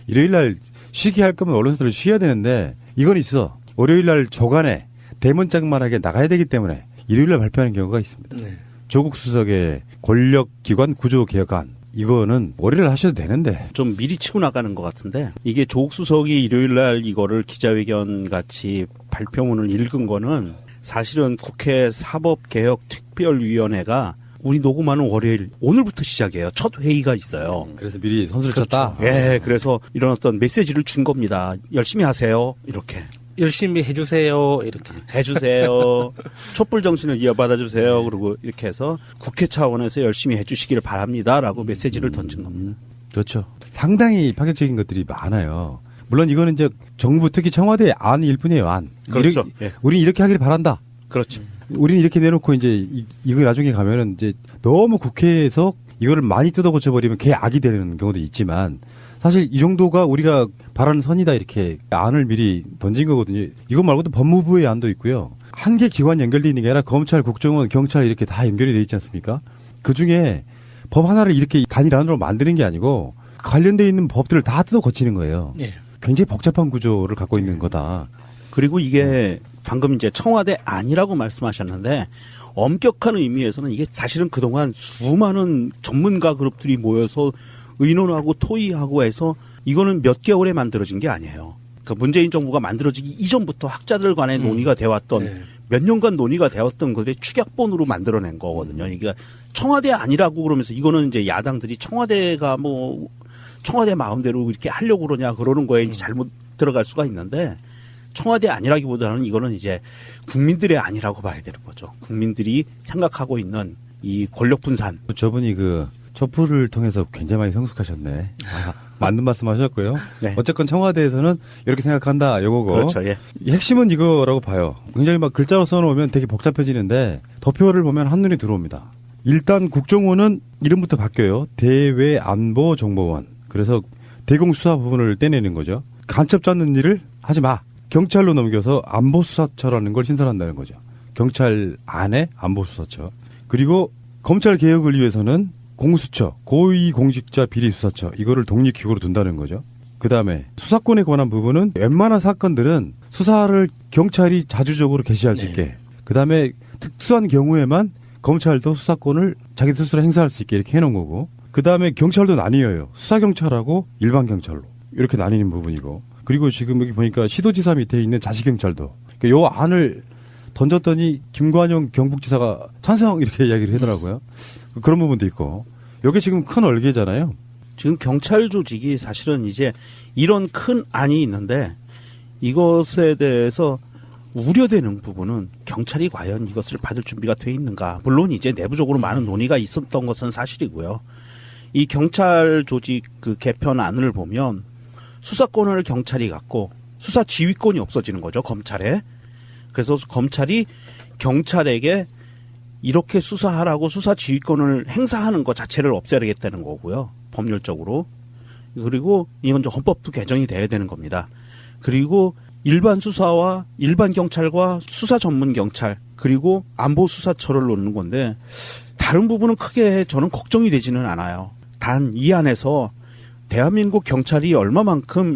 일요일 날 쉬게 할 거면 언론사들 쉬어야 되는데 이건 있어. 월요일 날 조간에 대문짝만하게 나가야 되기 때문에 일요일 날 발표하는 경우가 있습니다. 조국 수석의 권력기관 구조개혁안 이거는 월요일 하셔도 되는데 좀 미리 치고 나가는 것 같은데 이게 조국 수석이 일요일 날 이거를 기자회견 같이 발표문을 읽은 거는 사실은 국회 사법개혁특별위원회가 우리 녹음하는 월요일 오늘부터 시작이에요. 첫 회의가 있어요. 그래서 미리 선수를 그렇죠. 쳤다. 예, 그래서 이런 어떤 메시지를 준 겁니다. 열심히 하세요. 이렇게. 열심히 해주세요. 이렇게. 해주세요. 촛불 정신을 이어받아 주세요. 그리고 이렇게 해서 국회 차원에서 열심히 해주시기를 바랍니다라고 메시지를 던진 겁니다. 그렇죠. 상당히 파격적인 것들이 많아요. 물론 이거는 이제 정부 특히 청와대 안일 뿐이에요. 안. 그렇죠. 예. 우린 이렇게 하길 바란다. 그렇죠. 우리는 이렇게 내놓고 이제 이거 나중에 가면은 이제 너무 국회에서 이거를 많이 뜯어고쳐 버리면 그게 악이 되는 경우도 있지만 사실 이 정도가 우리가 바라는 선이다 이렇게 안을 미리 던진 거거든요. 이거 말고도 법무부의 안도 있고요. 한 개 기관 연결돼 있는 게 아니라 검찰, 국정원, 경찰 이렇게 다 연결이 돼 있지 않습니까? 그 중에 법 하나를 이렇게 단일 안으로 만드는 게 아니고 관련돼 있는 법들을 다 뜯어 고치는 거예요. 예. 굉장히 복잡한 구조를 갖고 있는 거다. 그리고 이게 방금 이제 청와대 안이라고 말씀하셨는데 엄격한 의미에서는 이게 사실은 그동안 수많은 전문가 그룹들이 모여서 의논하고 토의하고 해서 이거는 몇 개월에 만들어진 게 아니에요. 그 문재인 정부가 만들어지기 이전부터 학자들 간의 논의가 되었던 몇 년간 논의가 되었던 것들의 축약본으로 만들어낸 거거든요. 이게 청와대 아니라고 그러면서 이거는 이제 야당들이 청와대가 뭐 청와대 마음대로 이렇게 하려고 그러는 거에 이제 잘못 들어갈 수가 있는데 청와대 아니라기보다는 이거는 이제 국민들의 아니라고 봐야 되는 거죠. 국민들이 생각하고 있는 이 권력 분산. 저분이 그 촛불을 통해서 굉장히 많이 성숙하셨네. 맞는 말씀하셨고요. 네. 어쨌건 청와대에서는 이렇게 생각한다 요거고. 그렇죠. 예. 핵심은 이거라고 봐요. 굉장히 막 글자로 써놓으면 되게 복잡해지는데 도표를 보면 한눈에 들어옵니다. 일단 국정원은 이름부터 바뀌어요. 대외안보정보원. 그래서 대공수사 부분을 떼내는 거죠. 간첩 잡는 일을 하지 마. 경찰로 넘겨서 안보수사처라는 걸 신설한다는 거죠. 경찰 안에 안보수사처. 그리고 검찰 개혁을 위해서는 공수처, 고위공직자 비리수사처 이거를 독립기구로 둔다는 거죠. 그다음에 수사권에 관한 부분은 웬만한 사건들은 수사를 경찰이 자주적으로 개시할 수 있게 그다음에 특수한 경우에만 검찰도 수사권을 자기 스스로 행사할 수 있게 이렇게 해놓은 거고, 그다음에 경찰도 나뉘어요. 수사경찰하고 일반경찰로 이렇게 나뉘는 부분이고, 그리고 지금 여기 보니까 시도지사 밑에 있는 자치경찰도, 그러니까 요 안을 던졌더니 김관영 경북지사가 찬성 이렇게 이야기를 하더라고요. 그런 부분도 있고, 이게 지금 큰 얼개잖아요. 지금 경찰 조직이 사실은 이제 이런 큰 안이 있는데 이것에 대해서 우려되는 부분은 경찰이 과연 이것을 받을 준비가 돼 있는가. 물론 이제 내부적으로 많은 논의가 있었던 것은 사실이고요. 이 경찰 조직 그 개편안을 보면 수사권을 경찰이 갖고 수사 지휘권이 없어지는 거죠, 검찰에. 그래서 검찰이 경찰에게 이렇게 수사하라고 수사 지휘권을 행사하는 것 자체를 없애야겠다는 거고요, 법률적으로. 그리고 이건 좀 헌법도 개정이 돼야 되는 겁니다. 그리고 일반 수사와 일반 경찰과 수사 전문 경찰, 그리고 안보 수사처를 놓는 건데 다른 부분은 크게 저는 걱정이 되지는 않아요. 단 이 안에서 대한민국 경찰이 얼마만큼